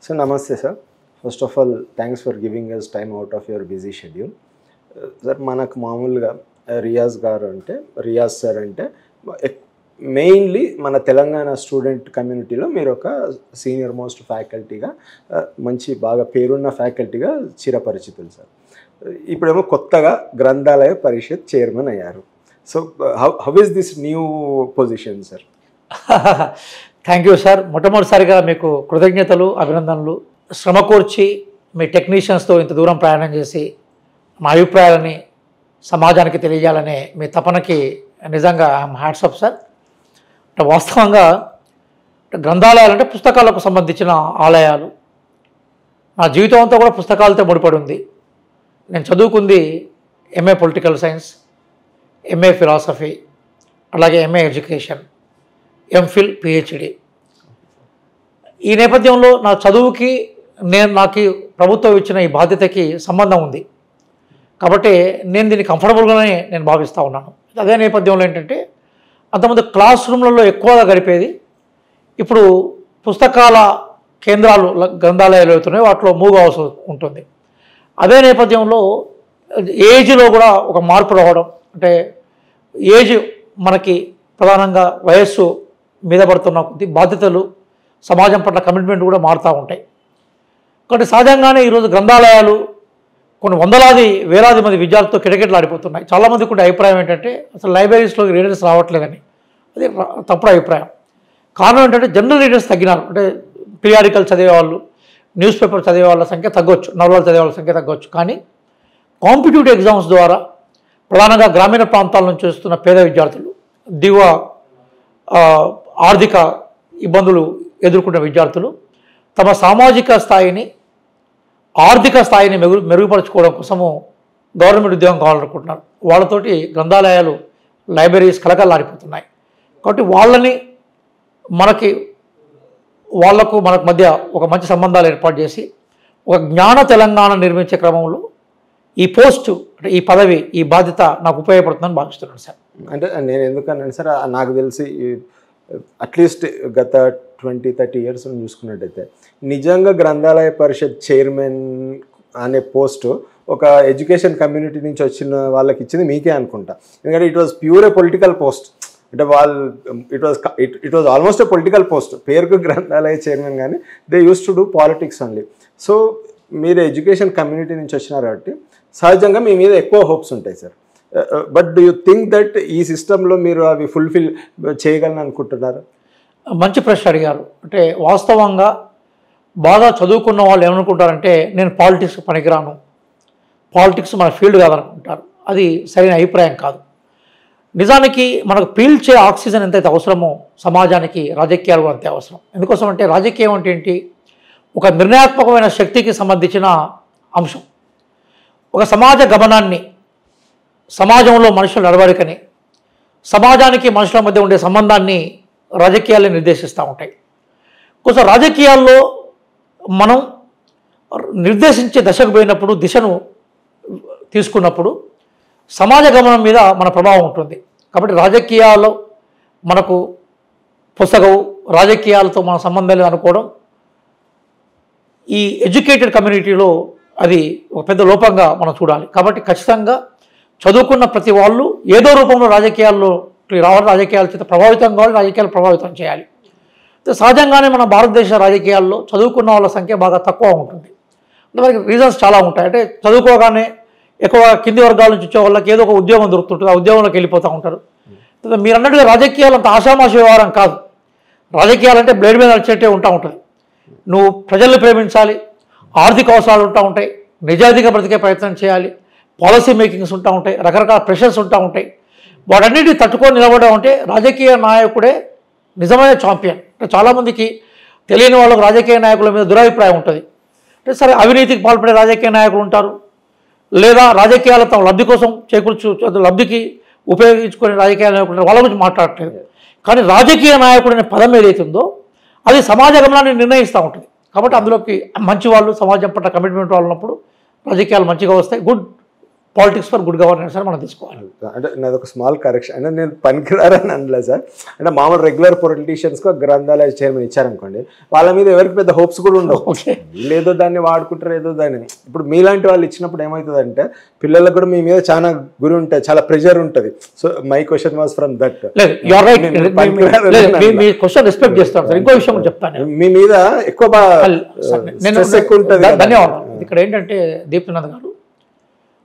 So namaste sir. First of all, thanks for giving us time out of your busy schedule. Sir, మనకు మామూలుగా రియాజ్ గారు అంటే Riyaz sir అంటే mainly మన Telangana student కమ్యూనిటీలో మీరు ఒక సీనియర్ మోస్ట్ ఫ్యాకల్టీగా మంచి బాగా పేరున్న ఫ్యాకల్టీగా చిరపరిచితులు సార్. ఇప్పుడేమో కొత్తగా గ్రంథాలయ పరిషత్ చైర్మన్ అయ్యారు. So how is this new position sir? Thank you sir. మొట్టమొదటిసారిగా మీకు కృతజ్ఞతలు, అభినందనలు. శ్రమ కూర్చి మీ టెక్నీషియన్స్తో ఇంత దూరం ప్రయాణం చేసి మా అభిప్రాయాలని సమాజానికి తెలియజేయాలనే మీ తపనకి నిజంగా ఐఎమ్ హ్యాట్స్ ఆఫ్ సార్. వాస్తవంగా గ్రంథాలయాలు అంటే పుస్తకాలకు సంబంధించిన ఆలయాలు. నా జీవితం అంతా కూడా పుస్తకాలతో ముడిపడి ఉంది. నేను చదువుకుంది MA political science, MA philosophy, అలాగే ఎంఏ ఎడ్యుకేషన్, ఎంఫిల్, పిహెచ్డి. ఈ నేపథ్యంలో నా చదువుకి నాకు ప్రభుత్వం ఇచ్చిన ఈ బాధ్యతకి సంబంధం ఉంది కాబట్టి నేను దీన్ని కంఫర్టబుల్గానే నేను భావిస్తూ ఉన్నాను. అదే నేపథ్యంలో ఏంటంటే అంతకుముందు క్లాస్ రూమ్లలో ఎక్కువగా గడిపేది. ఇప్పుడు పుస్తకాల కేంద్రాలు గ్రంథాలయాలు అవుతున్నాయి, వాటిలో మూవ్ అవసరం ఉంటుంది. అదే నేపథ్యంలో ఏజ్లో కూడా ఒక మార్పు రావడం, అంటే ఏజ్ మనకి ప్రధానంగా వయస్సు మీద పడుతున్న కొద్ది బాధ్యతలు, సమాజం పట్ల కమిట్మెంట్ కూడా మారుతూ ఉంటాయి. కాబట్టి సహజంగానే ఈరోజు గ్రంథాలయాలు కొన్ని వందలాది వేలాది మంది విద్యార్థులతో కిటకిటలాడిపోతున్నాయి. చాలామందికి ఉండే అభిప్రాయం ఏంటంటే అసలు లైబ్రరీస్లోకి రీడర్స్ రావట్లేదని. అది తప్పుడు అభిప్రాయం. కారణం ఏంటంటే జనరల్ రీడర్స్ తగ్గినారు. అంటే పీరియాడికల్ చదివేవాళ్ళు, న్యూస్ పేపర్ చదివే వాళ్ళ సంఖ్య తగ్గొచ్చు, నవలలు చదివే వాళ్ళ సంఖ్య తగ్గొచ్చు. కానీ కాంపిటేటివ్ ఎగ్జామ్స్ ద్వారా ప్రధానంగా గ్రామీణ ప్రాంతాల నుంచి వస్తున్న పేద విద్యార్థులు, దిగువ ఆర్థిక ఇబ్బందులు ఎదుర్కొన్న విద్యార్థులు తమ సామాజిక స్థాయిని, ఆర్థిక స్థాయిని మెరుగుపరచుకోవడం కోసము గవర్నమెంట్ ఉద్యోగం కావాలనుకుంటున్నారు. వాళ్ళతోటి గ్రంథాలయాలు, లైబ్రరీస్ కలకల్లాడిపోతున్నాయి. కాబట్టి వాళ్లకు మనకు మధ్య ఒక మంచి సంబంధాలు ఏర్పాటు చేసి ఒక జ్ఞాన తెలంగాణ నిర్మించే క్రమంలో ఈ పోస్టు, అంటే ఈ పదవి, ఈ బాధ్యత నాకు ఉపయోగపడుతుందని భావిస్తున్నాను సార్. అంటే నేను ఎందుకన్నాను సార్, నాకు తెలిసి అట్లీస్ట్ గత 20-30 years చూసుకున్నట్టయితే నిజంగా గ్రంథాలయ పరిషత్ చైర్మన్ అనే పోస్టు ఒక ఎడ్యుకేషన్ కమ్యూనిటీ నుంచి వచ్చిన వాళ్ళకి ఇచ్చింది మీకే అనుకుంటా. ఎందుకంటే it was pure a political post. అంటే it was almost a political post. పేరుకు గ్రంథాలయ చైర్మన్ కానీ they use to do politics only. So మీరు ఎడ్యుకేషన్ కమ్యూనిటీ నుంచి వచ్చినారు కాబట్టి సహజంగా మీ మీద ఎక్కువ హోప్స్ ఉంటాయి sir. But do you think that ఈ సిస్టంలో మీరు అవి ఫుల్ఫిల్ చేయగలని అనుకుంటున్నారు? మంచి ప్రశ్న అడిగారు. అంటే వాస్తవంగా బాగా చదువుకున్న వాళ్ళు ఏమనుకుంటారంటే నేను పాలిటిక్స్ పనికిరాను, పాలిటిక్స్ మన ఫీల్డ్ కాదనుకుంటారు. అది సరైన అభిప్రాయం కాదు. నిజానికి మనకు పీల్చే ఆక్సిజన్ ఎంతైతే అవసరమో సమాజానికి రాజకీయాలు అంతే అవసరం. ఎందుకోసం అంటే రాజకీయం అంటే ఏంటి? ఒక నిర్ణయాత్మకమైన శక్తికి సంబంధించిన అంశం. ఒక సమాజ గమనాన్ని, సమాజంలో మనుషుల నడవడికని, సమాజానికి మనుషుల మధ్య ఉండే సంబంధాన్ని రాజకీయాలు నిర్దేశిస్తూ ఉంటాయి. కొంచెం రాజకీయాల్లో మనం నిర్దేశించే దశకు పోయినప్పుడు, దిశను తీసుకున్నప్పుడు సమాజ గమనం మీద మన ప్రభావం ఉంటుంది. కాబట్టి రాజకీయాల్లో మనకు పుస్తకం, రాజకీయాలతో మన సంబంధం లేదు అనుకోవడం ఈ ఎడ్యుకేటెడ్ కమ్యూనిటీలో అది ఒక పెద్ద లోపంగా మనం చూడాలి. కాబట్టి ఖచ్చితంగా చదువుకున్న ప్రతి వాళ్ళు ఏదో రూపంలో రాజకీయాల్లో రావాలి, రాజకీయాల చేత ప్రభావితం కావాలి, రాజకీయాలు ప్రభావితం చేయాలి. సహజంగానే మన భారతదేశ రాజకీయాల్లో చదువుకున్న వాళ్ళ సంఖ్య బాగా తక్కువ ఉంటుంది. దానికి రీజన్స్ చాలా ఉంటాయి. అంటే చదువుకోగానే ఎక్కువ కింది వర్గాల నుంచి వచ్చే వాళ్ళకి ఏదో ఒక ఉద్యోగం దొరుకుతుంటుంది, ఆ ఉద్యోగంలోకి వెళ్ళిపోతూ ఉంటారు. మీరు అన్నట్టుగా రాజకీయాలు అంత ఆషామాషి వ్యవహారం కాదు. రాజకీయాలంటే బ్లేడ్ మీద నడిచేట్టే ఉంటుంది. నువ్వు ప్రజల్ని ప్రేమించాలి, ఆర్థిక అవసరాలు ఉంటాయి, నిజాయితీగా బ్రతికే ప్రయత్నం చేయాలి, పాలసీ మేకింగ్స్ ఉంటాయి, రకరకాల ప్రెషర్స్ ఉంటాయి. వాటన్నిటిని తట్టుకొని నిలబడడం అంటే రాజకీయ నాయకుడే నిజమైన ఛాంపియన్. అంటే చాలామందికి తెలియని వాళ్ళకు రాజకీయ నాయకుల మీద దురభిప్రాయం ఉంటుంది. అంటే సరే, అవినీతికి పాల్పడే రాజకీయ నాయకులు ఉంటారు, లేదా రాజకీయాల తమ లబ్ధి కోసం లబ్ధికి ఉపయోగించుకునే రాజకీయ నాయకులు ఉంటారు. వాళ్ళ గురించి మాట్లాడట్లేదు. కానీ రాజకీయ నాయకుడు అనే పదం ఏదైతుందో అది సమాజ గమనాన్ని నిర్ణయిస్తూ ఉంటుంది. కాబట్టి అందులోకి మంచి వాళ్ళు, సమాజం పట్ల కమిట్మెంట్ వాళ్ళు ఉన్నప్పుడు రాజకీయాలు మంచిగా వస్తాయి, good politics for good governance అని మనం తీసుకోవాలి. అంటే నాది ఒక స్మాల్ కరెక్షన్, అంటే నేను పనికిరారని అనలేదు సార్. అంటే మామూలు రెగ్యులర్ పొలిటీషియన్స్కి ఒక గ్రంథాలయ చైర్మన్ ఇచ్చారనుకోండి, వాళ్ళ మీద ఎవరికి పెద్ద హోప్స్ కూడా ఉండవు. వీళ్ళేదో దాన్ని వాడుకుంటారు, ఏదో దాన్ని. ఇప్పుడు మీలాంటి వాళ్ళు ఇచ్చినప్పుడు ఏమవుతుందంటే పిల్లలకు కూడా మీ మీద చాలా గురి ఉంటుంది, చాలా ప్రెషర్ ఉంటుంది. So my question was from that. Respect చేస్తాను సార్. ఇంకో విషయం చెప్తాను, మీ మీద ఎక్కువ ఉంటుంది. ధన్యవాదాలు. ఇక్కడ ఏంటంటే దీప్తినాథ్ గారు,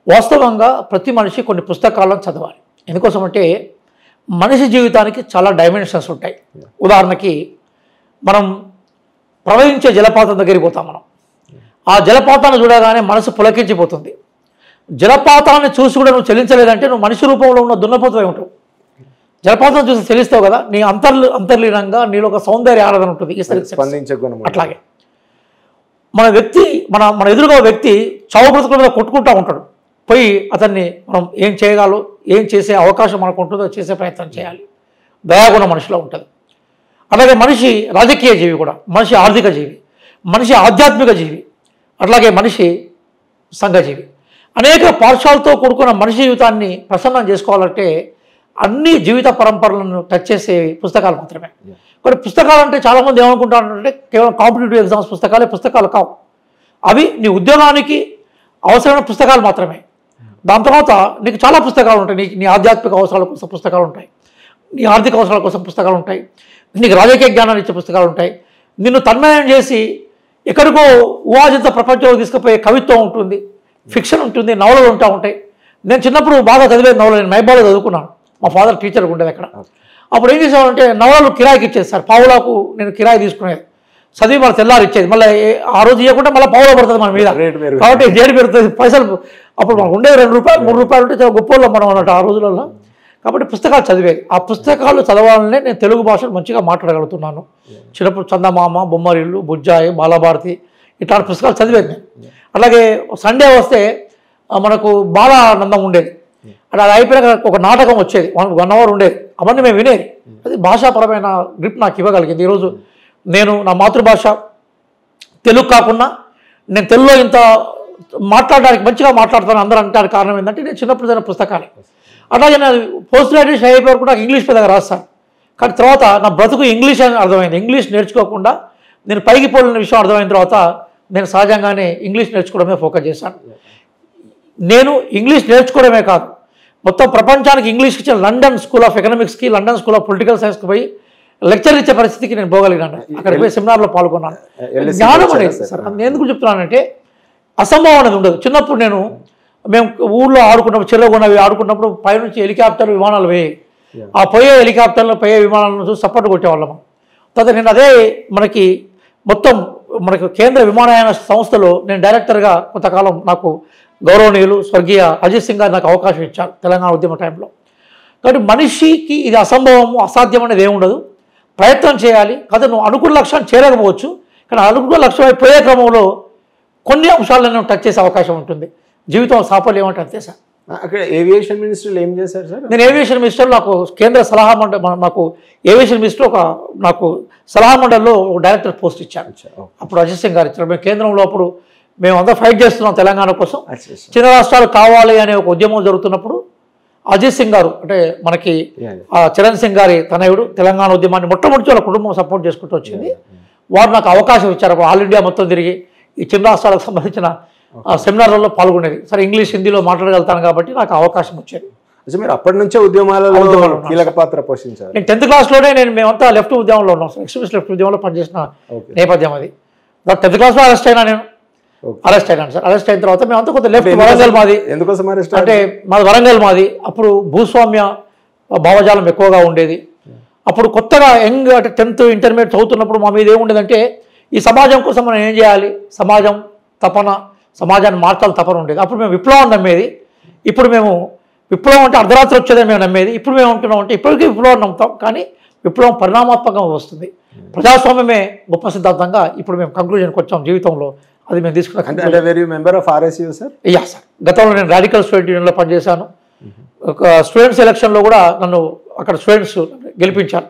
వాస్తవంగా ప్రతి మనిషి కొన్ని పుస్తకాలను చదవాలి. ఎందుకోసం అంటే మనిషి జీవితానికి చాలా డైమెన్షన్స్ ఉంటాయి. ఉదాహరణకి మనం ప్రవహించే జలపాతం దగ్గరికి పోతాం. మనం ఆ జలపాతాన్ని చూడగానే మనసు పులకించిపోతుంది. జలపాతాన్ని చూసి కూడా నువ్వు చెల్లించలేదంటే నువ్వు మనిషి రూపంలో ఉన్న దున్నపోతూ ఉంటావు. జలపాతం చూసి చెల్లిస్తావు కదా, నీ అంతర్లీనంగా నీలో ఒక సౌందర్య ఆరాధన ఉంటుంది. అట్లాగే మన వ్యక్తి మన ఎదురుగా వ్యక్తి చావు బ్రతుకుల కొట్టుకుంటూ ఉంటాడు. పోయి అతన్ని మనం ఏం చేయగలరు, ఏం చేసే అవకాశం మనకు ఉంటుందో చేసే ప్రయత్నం చేయాలి. దయాగుణం మనిషిలో ఉంటుంది. అలాగే మనిషి రాజకీయ జీవి కూడా, మనిషి ఆర్థిక జీవి, మనిషి ఆధ్యాత్మిక జీవి, అట్లాగే మనిషి సంఘజీవి. అనేక పార్శ్వాలతో కూడుకున్న మనిషి జీవితాన్ని ప్రసన్నం చేసుకోవాలంటే అన్ని జీవిత పరంపరలను టచ్ చేసే పుస్తకాలు మాత్రమే. కొన్ని పుస్తకాలు అంటే చాలామంది ఏమనుకుంటారంటే కేవలం కాంపిటేటివ్ ఎగ్జామ్స్ పుస్తకాలు కావు. అవి నీ ఉద్యోగానికి అవసరమైన పుస్తకాలు మాత్రమే. దాని తర్వాత నీకు చాలా పుస్తకాలు ఉంటాయి. నీ ఆధ్యాత్మిక అవసరాల కోసం పుస్తకాలు ఉంటాయి, నీ ఆర్థిక అవసరాల కోసం పుస్తకాలు ఉంటాయి, నీకు రాజకీయ జ్ఞానాన్ని ఇచ్చే పుస్తకాలు ఉంటాయి, నిన్ను తన్మయం చేసి ఎక్కడికో ఊహాజంత ప్రపంచంలో తీసుకుపోయే కవిత్వం ఉంటుంది, ఫిక్షన్ ఉంటుంది, నవలలు ఉంటాయి. నేను చిన్నప్పుడు బాగా చదివే నవల, నేను మైబాలో చదువుకున్నాను. మా ఫాదర్ టీచర్ ఉండేది అక్కడ. అప్పుడు ఏం చేసేవాళ్ళంటే నవలలు కిరాయికి ఇచ్చేది సార్. పావులాకు నేను కిరాయి తీసుకునేది, చదివి మన తెల్లారి ఇచ్చేది. మళ్ళీ ఆ రోజు ఇవ్వకుండా మళ్ళీ పావులో పడుతుంది మన మీద, కాబట్టి రేటు పెరుగుతుంది. పైసలు అప్పుడు మనకు ఉండేది 2 రూపాయలు 3 రూపాయలు ఉంటే చాలా గొప్పలో మనం అన్నట్టు ఆ రోజులలో. కాబట్టి పుస్తకాలు చదివేది. ఆ పుస్తకాలు చదవాలనే నేను తెలుగు భాషను మంచిగా మాట్లాడగలుగుతున్నాను. చిన్నప్పుడు చందమామ, బొమ్మరిల్లు, బుజ్జాయి, బాలభారతి ఇట్లాంటి పుస్తకాలు చదివేది నేను. అలాగే సండే వస్తే మనకు బాలానందం ఉండేది. అంటే అది అయిపోయినాక ఒక నాటకం వచ్చేది, 1 అవర్ ఉండేది. అవన్నీ మేము వినేది. అది భాషాపరమైన గ్రిప్ నాకు ఇవ్వగలిగింది. ఈరోజు నేను నా మాతృభాష తెలుగు కాకుండా నేను తెలుగులో ఇంత మాట్లాడడానికి మంచిగా మాట్లాడుతాను అందరూ అంటారు. కారణం ఏంటంటే నేను చిన్నప్పుడు చదివిన పుస్తకాలే. అట్లాగే నేను పోస్ట్ గ్రాడ్యుయేషన్ అయిపోయి వరకు నాకు ఇంగ్లీష్ పెద్దగా రాస్తాను. కానీ తర్వాత నా బ్రతుకు ఇంగ్లీష్ అని అర్థమైంది. ఇంగ్లీష్ నేర్చుకోకుండా నేను పైకి పోలిన విషయం అర్థమైన తర్వాత నేను సహజంగానే ఇంగ్లీష్ నేర్చుకోవడమే ఫోకస్ చేశాను. నేను ఇంగ్లీష్ నేర్చుకోవడమే కాదు, మొత్తం ప్రపంచానికి ఇంగ్లీష్కి ఇచ్చిన లండన్ స్కూల్ ఆఫ్ ఎకనామిక్స్కి, లండన్ స్కూల్ ఆఫ్ పొలిటికల్ సైన్స్కి పోయి లెక్చర్ ఇచ్చే పరిస్థితికి నేను పోగలిగాను. అక్కడికి పోయి సెమినార్లో పాల్గొన్నాను. జ్ఞానం అనేది సార్ నేను ఎందుకు చెప్తున్నానంటే అసంభవం అనేది ఉండదు. చిన్నప్పుడు మేము ఊళ్ళో ఆడుకున్నప్పుడు, చెరువున్నవి ఆడుకున్నప్పుడు పైనుంచి హెలికాప్టర్ విమానాలు పోయాయి. ఆ పోయే హెలికాప్టర్లో పోయే విమానాలను చూసి సపోర్ట్ కొట్టేవాళ్ళము. తర్వాత నేను అదే మనకి కేంద్ర విమానయాన సంస్థలో నేను డైరెక్టర్గా కొంతకాలం నాకు గౌరవనీయులు స్వర్గీయ అజిత్ సింగ్ గారు నాకు అవకాశం ఇచ్చారు తెలంగాణ ఉద్యమ టైంలో. కాబట్టి మనిషికి ఇది అసంభవము, అసాధ్యం అనేది ఏముండదు. ప్రయత్నం చేయాలి కదా. నువ్వు అనుకున్న లక్ష్యాన్ని చేరకపోవచ్చు, కానీ అనుకున్న లక్ష్యం అయిపోయే క్రమంలో కొన్ని అంశాలను టచ్ చేసే అవకాశం ఉంటుంది. జీవితం సాఫల్యం అంటే అంతే సార్. అక్కడ ఏవియేషన్ మినిస్టర్లు ఏం చేశారు సార్? నేను ఏవియేషన్ మినిస్టర్, నాకు కేంద్ర సలహా మండలి, నాకు ఏవియేషన్ మినిస్టర్ నాకు సలహా మండలిలో ఒక డైరెక్టర్ పోస్ట్ ఇచ్చాను. అప్పుడు అజిత్ సింగ్ గారు ఇచ్చారు. మేము కేంద్రంలో అప్పుడు మేము అందరూ ఫైట్ చేస్తున్నాం తెలంగాణ కోసం. చిన్న రాష్ట్రాలు కావాలి అనే ఒక ఉద్యమం జరుగుతున్నప్పుడు అజిత్ సింగ్ గారు, అంటే మనకి చరణ్ సింగ్ గారి తనయుడు, తెలంగాణ ఉద్యమాన్ని మొట్టమొదటి వాళ్ళ కుటుంబం సపోర్ట్ చేసుకుంటూ వచ్చింది. వారు నాకు అవకాశం ఇచ్చారు. ఆల్ ఇండియా మొత్తం తిరిగి ఈ చిన్న రాష్ట్రాలకు సంబంధించిన సెమినార్లలో పాల్గొనేది. సరే ఇంగ్లీష్ హిందీలో మాట్లాడగలుగుతాను కాబట్టి నాకు అవకాశం వచ్చేది. మీరు అప్పటి నుంచే ఉద్యమాలలో కీలక పాత్ర పోషించారు. నేను 10th క్లాస్లోనే మేమంతా లెఫ్ట్ ఉద్యమంలో ఉన్నాం సార్. ఎక్స్ట్రీమిస్ట్ లెఫ్ట్ ఉద్యమంలో పనిచేసిన నేపథ్యం అది. 10th క్లాస్లో అరెస్ట్ అయినాను సార్. అరెస్ట్ అయిన తర్వాత మేమంతా కొంత లెఫ్ట్, వరంగల్ మాది. ఎందుకోసం అరెస్ట్ అంటే మాది వరంగల్ మాది. అప్పుడు భూస్వామ్య భావజాలం ఎక్కువగా ఉండేది. అప్పుడు కొత్తగా యంగ్, అంటే 10th ఇంటర్మీడియట్ చదువుతున్నప్పుడు మా మీద ఏముండేదంటే ఈ సమాజం కోసం మనం ఏం చేయాలి, సమాజం తపన, సమాజాన్ని మార్చాలి తపన ఉండేది. అప్పుడు మేము విప్లవం నమ్మేది. ఇప్పుడు మేము విప్లవం అంటే అర్ధరాత్రి వచ్చేదే మేము నమ్మేది. ఇప్పుడు మేము ఉంటున్నాం అంటే ఇప్పటికీ విప్లవం నమ్ముతాం, కానీ విప్లవం పరిణామాత్మకంగా వస్తుంది. ప్రజాస్వామ్యమే గొప్ప సిద్ధాంతంగా ఇప్పుడు మేము కంక్లూజన్కి వచ్చాం జీవితంలో. అది మేము తీసుకున్నాం. Yeah sir. గతంలో నేను రాడికల్ స్టూడెంట్ యూనియన్లో పనిచేశాను. ఒక స్టూడెంట్స్ ఎలక్షన్లో కూడా నన్ను అక్కడ స్టూడెంట్స్ గెలిపించారు.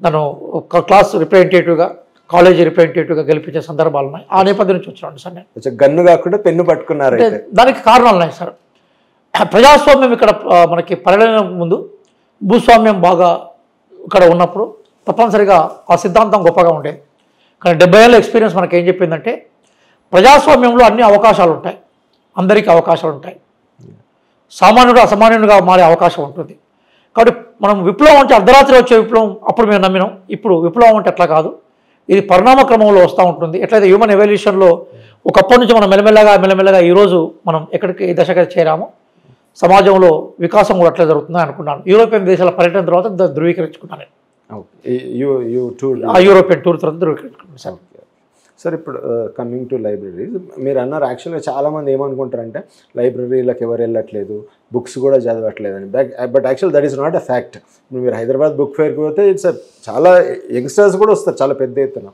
నన్ను ఒక క్లాస్ రిప్రజెంటేటివ్గా, కాలేజీ రిప్రజెంటేటివ్గా గెలిపించే సందర్భాలు ఉన్నాయి. ఆ నేపథ్యం నుంచి వచ్చాను సార్. నేను గన్ను కాకుండా పెన్ను పట్టుకున్నారు. దానికి కారణాలు ఉన్నాయి సార్. ప్రజాస్వామ్యం ఇక్కడ మనకి పరిణామం ముందు భూస్వామ్యం బాగా ఇక్కడ ఉన్నప్పుడు తప్పనిసరిగా ఆ సిద్ధాంతం గొప్పగా ఉండేది. కానీ 70 ఏళ్ళ ఎక్స్పీరియన్స్ మనకి ఏం చెప్పిందంటే ప్రజాస్వామ్యంలో అన్ని అవకాశాలు ఉంటాయి, అందరికీ అవకాశాలు ఉంటాయి, సామాన్యుడు అసామాన్యుడిగా మారే అవకాశం ఉంటుంది. కాబట్టి మనం విప్లవం అంటే అర్ధరాత్రి వచ్చే విప్లవం అప్పుడు మేము నమ్మినాం. ఇప్పుడు విప్లవం అంటే అట్లా కాదు, ఇది పరిణామ క్రమంలో వస్తూ ఉంటుంది. ఎట్లయితే హ్యూమన్ ఎవల్యూషన్లో ఒకప్పటి నుంచి మనం మెల్లమెల్లగా ఈరోజు మనం ఎక్కడికి ఈ దశగా చేరామో సమాజంలో వికాసం కూడా అట్లా జరుగుతుందని అనుకున్నాను. యూరోపియన్ దేశాల పర్యటన తర్వాత ధృవీకరించుకున్నాను. ఆ యూరోపియన్ టూర్ తర్వాత ధృవీకరించుకున్నాను సార్. సార్ ఇప్పుడు కమింగ్ టు లైబ్రరీస్, మీరు అన్నారు యాక్చువల్గా చాలామంది ఏమనుకుంటారంటే లైబ్రరీలకు ఎవరు వెళ్ళట్లేదు, బుక్స్ కూడా చదవట్లేదు అని. But actual that is not a fact. మీరు హైదరాబాద్ బుక్ ఫేర్కి పోతే ఇట్స్ చాలా యంగ్స్టర్స్ కూడా వస్తారు చాలా పెద్ద ఎత్తున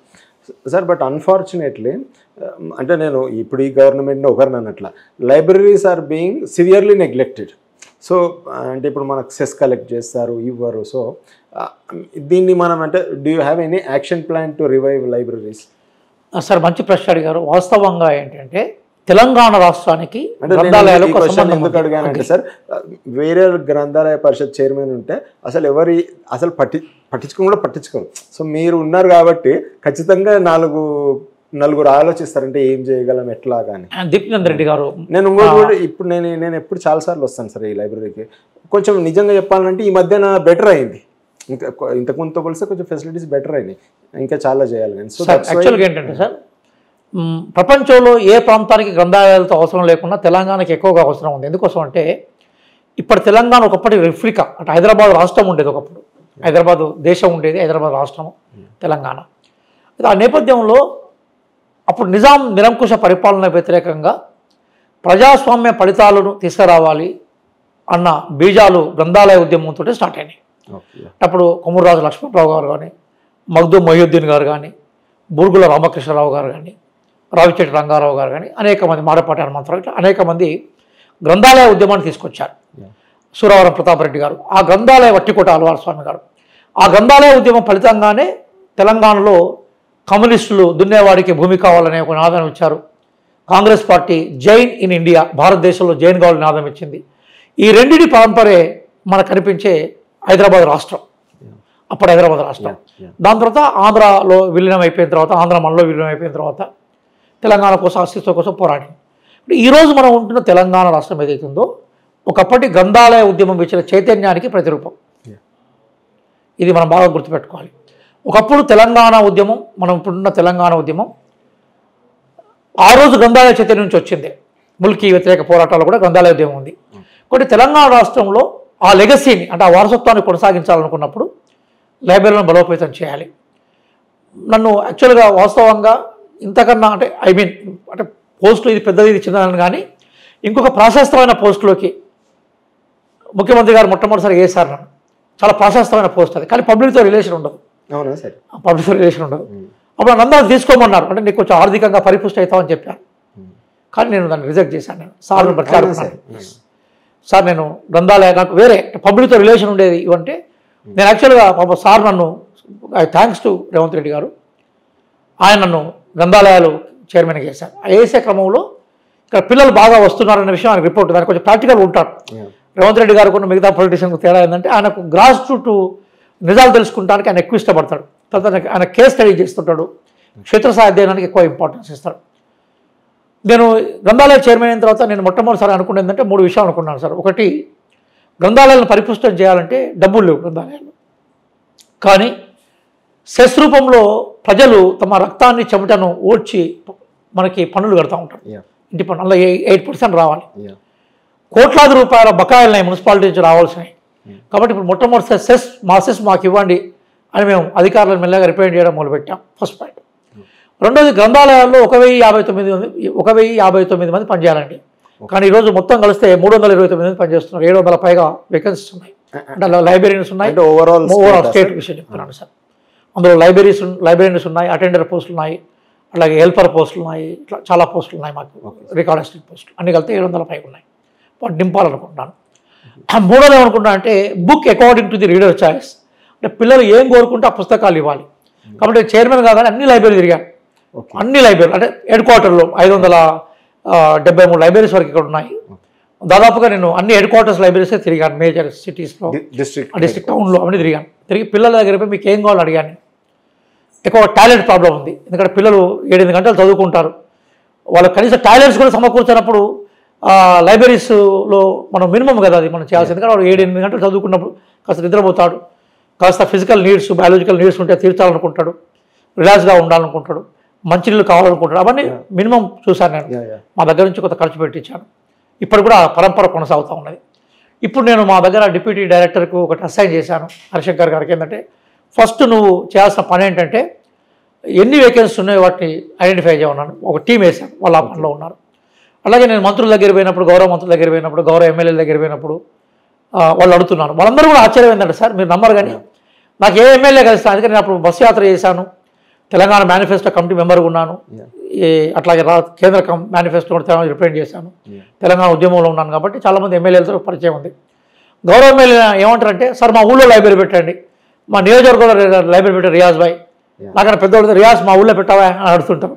సార్. బట్ అన్ఫార్చునేట్లీ అంటే నేను ఇప్పుడు ఈ గవర్నమెంట్ని ఒకరిని అన్నట్ల libraries are being severely neglected. So అంటే ఇప్పుడు మనకు సెస్ కలెక్ట్ చేస్తారు, ఇవ్వరు. సో దీన్ని మనం అంటే do you have any action plan to revive libraries? Sir మంచి ప్రశ్న అడిగారు. వాస్తవంగా ఏంటంటే తెలంగాణ రాష్ట్రానికి గ్రంథాలయాలకు ఎందుకు అడిగానంటే సార్, వేరే గ్రంథాలయ పరిషత్ చైర్మన్ ఉంటే అసలు పట్టించుకోరు. సో మీరు ఉన్నారు కాబట్టి ఖచ్చితంగా నలుగురు ఆలోచిస్తారంటే ఏం చేయగలం ఎట్లా కానీ. దీప్నంద్ రెడ్డి గారు, నేను ఇంకోటి కూడా ఇప్పుడు నేను ఎప్పుడు చాలాసార్లు వస్తాను సార్ ఈ లైబ్రరీకి. కొంచెం నిజంగా చెప్పాలంటే ఈ మధ్యన బెటర్ అయింది, ఇంతకుముందుతో పోలిస్తే కొంచెం ఫెసిలిటీస్ బెటర్ అయినాయి, ఇంకా చాలా చేయాలి. కానీ సో యాక్చువల్గా ఏంటంటే సార్, ప్రపంచంలో ఏ ప్రాంతానికి గ్రంథాలయాలతో అవసరం లేకుండా తెలంగాణకి ఎక్కువగా అవసరం ఉంది. ఎందుకోసం అంటే ఇప్పుడు తెలంగాణ ఒకప్పటి రెప్లికా, అంటే హైదరాబాద్ రాష్ట్రం ఉండేది ఒకప్పుడు, హైదరాబాద్ దేశం ఉండేది, హైదరాబాద్ రాష్ట్రం తెలంగాణ. ఆ నేపథ్యంలో అప్పుడు నిజాం నిరంకుశ పరిపాలన వ్యతిరేకంగా ప్రజాస్వామ్య ఫలితాలను తీసుకురావాలి అన్న బీజాలు గ్రంథాలయ ఉద్యమంతో స్టార్ట్ అయినాయి. అప్పుడు కొముర్రాజు లక్ష్మణరావు గారు కానీ, మగ్దూమ్ మొహియుద్దీన్ గారు కానీ, బూర్గుల రామకృష్ణరావు గారు కానీ, రావిచెట్టి రంగారావు గారు కానీ, అనేక మంది, మాడపాటి హనుమంతరావు, ఇట్లా అనేక మంది గ్రంథాలయ ఉద్యమాన్ని తీసుకొచ్చారు. సూరవరం ప్రతాప్ రెడ్డి గారు, ఆ గ్రంథాలయ వట్టికోట అల్వార్ స్వామి గారు, ఆ గ్రంథాలయ ఉద్యమం ఫలితంగానే తెలంగాణలో కమ్యూనిస్టులు దున్నేవాడికి భూమి కావాలనే ఒక నినాదం ఇచ్చారు. Congress party Jain in India, భారతదేశంలో జైన్ కావాలని నినాదం ఇచ్చింది. ఈ రెండింటి పరంపరే మనకు కనిపించే హైదరాబాద్ రాష్ట్రం, అప్పుడు హైదరాబాద్ రాష్ట్రం. దాని తర్వాత ఆంధ్రాలో విలీనం అయిపోయిన తర్వాత, ఆంధ్ర మనలో విలీనం అయిపోయిన తర్వాత తెలంగాణ కోసం, అస్తిత్వం కోసం పోరాడి ఈరోజు మనం ఉంటున్న తెలంగాణ రాష్ట్రం ఏదైతుందో ఒకప్పటి గ్రంథాలయ ఉద్యమం ఇచ్చిన చైతన్యానికి ప్రతిరూపం. ఇది మనం బాగా గుర్తుపెట్టుకోవాలి. ఒకప్పుడు తెలంగాణ ఉద్యమం, మనం ఇప్పుడున్న తెలంగాణ ఉద్యమం ఆ రోజు గ్రంథాలయ చైతన్యం నుంచి వచ్చింది. ముల్కీ వ్యతిరేక పోరాటాలు కూడా గ్రంథాలయ ఉద్యమం ఉంది. కాబట్టి తెలంగాణ రాష్ట్రంలో ఆ లెగసీని, అంటే ఆ వారసత్వాన్ని కొనసాగించాలనుకున్నప్పుడు లైబ్రరీలను బలోపేతం చేయాలి. నన్ను యాక్చువల్గా వాస్తవంగా ఇంతకన్నా అంటే అంటే పోస్టులు ఇది పెద్దది ఇది చిన్నదని కానీ ఇంకొక ప్రాశస్తమైన పోస్టులోకి ముఖ్యమంత్రి గారు మొట్టమొదటిసారి వేశారు నన్ను. చాలా ప్రాశస్తమైన పోస్ట్ అది, కానీ పబ్లిక్తో రిలేషన్ ఉండదు. అవునా సార్? పబ్లిక్తో రిలేషన్ ఉండదు. అప్పుడు నన్ను తీసుకోమన్నారు, అంటే నీకు కొంచెం ఆర్థికంగా పరిపుష్టి అవుతామని చెప్పారు. కానీ నేను దాన్ని రిజెక్ట్ చేశాను. నేను సార్ని బట్లాడుకున్నాను, సార్ నేను గ్రంథాలయ నాకు వేరే పబ్లిక్తో రిలేషన్ ఉండేది ఇవంటే నేను యాక్చువల్గా పాప సార్ నన్ను థ్యాంక్స్ టు రేవంత్ రెడ్డి గారు, ఆయన నన్ను గ్రంథాలయాలు చైర్మన్గా చేశారు. ఆ వేసే క్రమంలో ఇక్కడ పిల్లలు బాగా వస్తున్నారనే విషయం ఆయనకు రిపోర్ట్, దానికి కొంచెం ప్రాక్టికల్ ఉంటాడు. రేవంత్ రెడ్డి గారు కొన్ని మిగతా పొలిటీషియన్కు తేడా ఏంటంటే ఆయనకు గ్రాస్ రూట్ నిజాలు తెలుసుకుంటానికి ఆయన ఎక్కువ ఇష్టపడతాడు. తర్వాత ఆయన కేస్ స్టడీ చేస్తుంటాడు, క్షేత్రస్థాయి అధ్యయనానికి ఎక్కువ ఇంపార్టెన్స్ ఇస్తాడు. నేను గ్రంథాలయ చైర్మన్ అయిన తర్వాత నేను మొట్టమొదటిసారి అనుకున్నది ఏంటంటే 3 విషయాలు అనుకున్నాను సార్. ఒకటి, గ్రంథాలయాలను పరిపుష్టం చేయాలంటే డబ్బులు లేవు గ్రంథాలయాలు, కానీ సెస్ రూపంలో ప్రజలు తమ రక్తాన్ని చెమటను ఓడ్చి మనకి పన్నులు కడుతూ ఉంటారు. ఇంటి పన్ను అందులో 8% రావాలి. కోట్లాది రూపాయల బకాయిలున్నాయి మున్సిపాలిటీ నుంచి రావాల్సినవి. కాబట్టి ఇప్పుడు మొట్టమొదటి సెస్ మాకు ఇవ్వండి అని మేము అధికారులను మెల్లగా రిప్రజెంట్ చేయడం మొదలుపెట్టాం. First point. రెండోది, గ్రంథాలయాల్లో 1059 మంది పనిచేయాలండి, కానీ ఈరోజు మొత్తం కలిస్తే 329 మంది పనిచేస్తున్నారు. 700 పైగా వేకెన్సీస్ ఉన్నాయి. అంటే లైబ్రరీస్ ఉన్నాయి. ఓవరాల్ స్టేట్ విషయం చెప్తున్నాను సార్. అందులో లైబ్రరీస్ ఉన్నాయి, అటెండర్ పోస్టులు ఉన్నాయి, అలాగే హెల్పర్ పోస్టులు ఉన్నాయి, ఇట్లా చాలా పోస్టులు ఉన్నాయి మాకు. రికార్డ్ అసిస్టెంట్ పోస్టులు అన్ని కలిపితే 700 పైగా ఉన్నాయి. నింపాలనుకుంటున్నాను. మూడోది ఏమనుకుంటున్నా అంటే book according to the reader choice, అంటే పిల్లలు ఏం కోరుకుంటే ఆ పుస్తకాలు ఇవ్వాలి. కాబట్టి చైర్మన్ కాగానే అన్ని లైబ్రరీ తిరిగాను. అన్ని లైబ్రరీలు అంటే హెడ్ క్వార్టర్లో 573 లైబ్రరీస్ వరకు ఇక్కడ ఉన్నాయి. దాదాపుగా నేను అన్ని హెడ్ క్వార్టర్స్ లైబ్రరీసే తిరిగాను, మేజర్ సిటీస్లో, డిస్ట్రిక్ట్ టౌన్లో అవన్నీ తిరిగాను. తిరిగి పిల్లల దగ్గర పోయి మీకు ఏం కావాలో అడిగాను. ఎక్కువ టాయిలెట్ ప్రాబ్లం ఉంది, ఎందుకంటే పిల్లలు 7-8 గంటలు చదువుకుంటారు. వాళ్ళకి కనీసం టాయిలెట్స్ కూడా సమకూర్చినప్పుడు లైబ్రరీస్లో మనం మినిమం కదా అది మనం చేయాల్సింది. ఎందుకంటే వాడు 7-8 గంటలు చదువుకున్నప్పుడు కాస్త నిద్రపోతాడు, కాస్త ఫిజికల్ నీడ్స్, బయాలజికల్ నీడ్స్ ఉంటే తీర్చాలనుకుంటాడు, రిలాక్స్గా ఉండాలనుకుంటాడు, మంచినీళ్ళు కావాలనుకుంటాడు. అవన్నీ మినిమం చూశాను నేను. మా దగ్గర నుంచి కొంత ఖర్చు పెట్టించాను. ఇప్పుడు కూడా పరంపర కొనసాగుతూ ఉన్నది. ఇప్పుడు నేను మా దగ్గర డిప్యూటీ డైరెక్టర్కు ఒకటి అసైన్ చేశాను, హరిశంకర్ గారికి. ఏంటంటే ఫస్ట్ నువ్వు చేయాల్సిన పని ఏంటంటే ఎన్ని వేకెన్సీస్ ఉన్నాయో వాటిని ఐడెంటిఫై చేయమన్నాను. ఒక టీం వేశాను, వాళ్ళు ఆ పనిలో ఉన్నారు. అలాగే నేను మంత్రుల దగ్గర పోయినప్పుడు, గౌరవ మంత్రుల దగ్గర పోయినప్పుడు, గౌరవ ఎమ్మెల్యేల దగ్గర పోయినప్పుడు వాళ్ళు అడుగుతున్నాను. వాళ్ళందరూ కూడా ఆశ్చర్యం ఏంటంటే, సార్ మీరు నమ్మరు కానీ నాకు ఏ ఎమ్మెల్యే కలిస్తాను. అందుకని నేను అప్పుడు బస్సు యాత్ర చేశాను, తెలంగాణ మేనిఫెస్టో కమిటీ మెంబర్గా ఉన్నాను, అట్లాగే కేంద్ర మేనిఫెస్టో కూడా తెలంగాణ రిప్రజెంట్ చేశాను, తెలంగాణ ఉద్యమంలో ఉన్నాను. కాబట్టి చాలామంది ఎమ్మెల్యేలతో పరిచయం ఉంది. గౌరవ ఎమ్మెల్యే ఏమంటారంటే, సార్ మా ఊళ్ళో లైబ్రరీ పెట్టండి, మా నియోజకవర్గంలో లైబ్రరీ పెట్టారు రియాజ్ భాయ్, నాకన్నా పెద్దవాళ్ళు రియాజ్ మా ఊళ్ళో పెట్టావా అని అడుగుతుంటారు.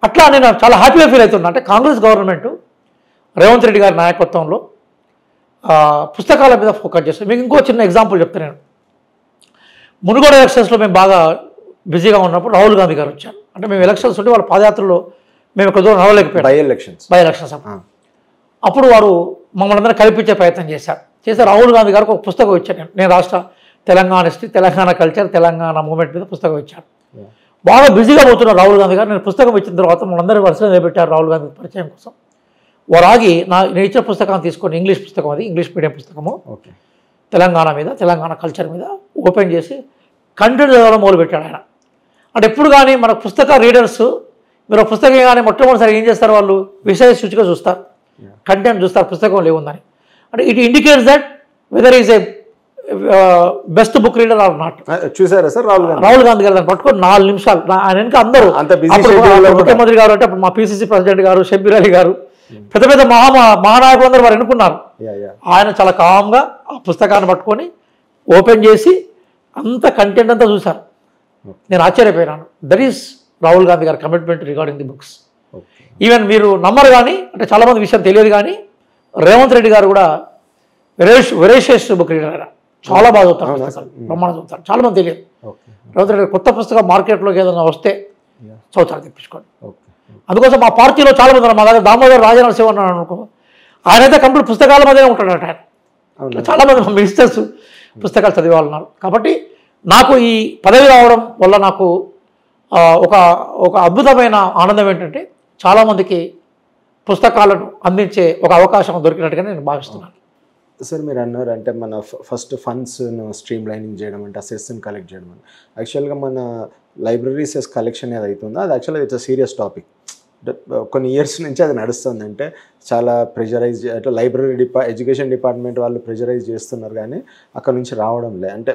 అట్లా నేను చాలా హ్యాపీగా ఫీల్ అవుతున్నా. అంటే కాంగ్రెస్ గవర్నమెంట్ రేవంత్ రెడ్డి గారి నాయకత్వంలో పుస్తకాల మీద ఫోకస్ చేస్తాను. మీకు ఇంకో చిన్న ఎగ్జాంపుల్ చెప్తాను. నేను మునుగోడు ఎలక్షన్స్లో మేము బాగా బిజీగా ఉన్నప్పుడు రాహుల్ గాంధీ గారు వచ్చారు. అంటే మేము ఎలక్షన్స్ ఉంటే వాళ్ళ పాదయాత్రలో మేము ఇక్కడ దూరం నడవలేకపోయాం, బై ఎలక్షన్స్ అప్పుడు వారు మమ్మల్ని అందరూ కల్పించే ప్రయత్నం చేస్తే రాహుల్ గాంధీ గారికి ఒక పుస్తకం ఇచ్చాను. నేను రాష్ట్ర Telangana history, Telangana culture, Telangana movement మీద పుస్తకం ఇచ్చాను. బాగా బిజీగా పోతున్నారు రాహుల్ గాంధీ గారు. నేను పుస్తకం ఇచ్చిన తర్వాత మనందరూ వరుసగా నిలబెట్టారు రాహుల్ గాంధీ పరిచయం కోసం. వారు ఆగి నేను ఇచ్చిన పుస్తకాన్ని తీసుకొని, ఇంగ్లీష్ పుస్తకం, అది ఇంగ్లీష్ మీడియం పుస్తకము, తెలంగాణ మీద, తెలంగాణ కల్చర్ మీద ఓపెన్ చేసి కంటెంట్ చదవడం మొదలుపెట్టాడు ఆయన. అంటే ఎప్పుడు కానీ మన పుస్తక రీడర్స్, మీరు పుస్తకం కానీ మొట్టమొదటిసారి ఏం చేస్తారు, వాళ్ళు విషయ సూచిగా చూస్తారు, కంటెంట్ చూస్తారు, పుస్తకం లేవుందని. అంటే it indicates that whether is a best book reader or not. చూసారా సార్ రాహుల్ గాంధీ గారు దాన్ని పట్టుకొని 4 నిమిషాలు ఆయన వెనుక అందరూ, ముఖ్యమంత్రి గారు అంటే మా పిసిసి ప్రెసిడెంట్ గారు, షబ్బీర్ అలీ గారు, పెద్ద పెద్ద మహానాయకులు అందరూ వారు ఎన్నుకున్నారు. ఆయన చాలా కామ్గా ఆ పుస్తకాన్ని పట్టుకొని ఓపెన్ చేసి అంత కంటెంట్ అంతా చూశారు. నేను ఆశ్చర్యపోయినాను. దట్ ఈస్ రాహుల్ గాంధీ గారి commitment regarding the books. Even మీరు నమ్మరు కానీ, అంటే చాలామంది విషయం తెలియదు కానీ, రేవంత్ రెడ్డి గారు కూడా వెరేషియస్ బుక్ రీడర్ ఆయన. చాలా బాగా చదువుతారు, బ్రహ్మాండం చదువుతారు. చాలామంది తెలియదు. రేవంత్ రెడ్డి కొత్త పుస్తకం మార్కెట్లోకి ఏదైనా వస్తే చదువుతారు, తెప్పించుకోండి. అందుకోసం మా పార్టీలో చాలామంది ఉన్నారు. మా దగ్గర దామోదర్ రాజనరసింహ అన్నాడు అనుకో, ఆయనైతే కంప్లీట్ పుస్తకాల మధ్యనే ఉంటాడట ఆయన. చాలామంది మా మినిస్టర్స్ పుస్తకాలు చదివేవాళ్ళున్నారు. కాబట్టి నాకు ఈ పదవి రావడం వల్ల నాకు ఒక అద్భుతమైన ఆనందం ఏంటంటే, చాలామందికి పుస్తకాలను అందించే ఒక అవకాశం దొరికినట్టుగా నేను భావిస్తున్నాను. సార్ మీరు అన్నారు అంటే మన ఫస్ట్ ఫండ్స్ను స్ట్రీమ్ లైనింగ్ చేయడం అంటే అసెస్ని కలెక్ట్ చేయడం అని. యాక్చువల్గా మన లైబ్రరీస్ కలెక్షన్ ఏది అవుతుందో అది యాక్చువల్గా ఇట్స్ అ సీరియస్ టాపిక్. కొన్ని ఇయర్స్ నుంచి అది నడుస్తుంది. అంటే చాలా ప్రెషరైజ్, అంటే లైబ్రరీ ఎడ్యుకేషన్ డిపార్ట్మెంట్ వాళ్ళు ప్రెషరైజ్ చేస్తున్నారు కానీ అక్కడ నుంచి రావడం లే. అంటే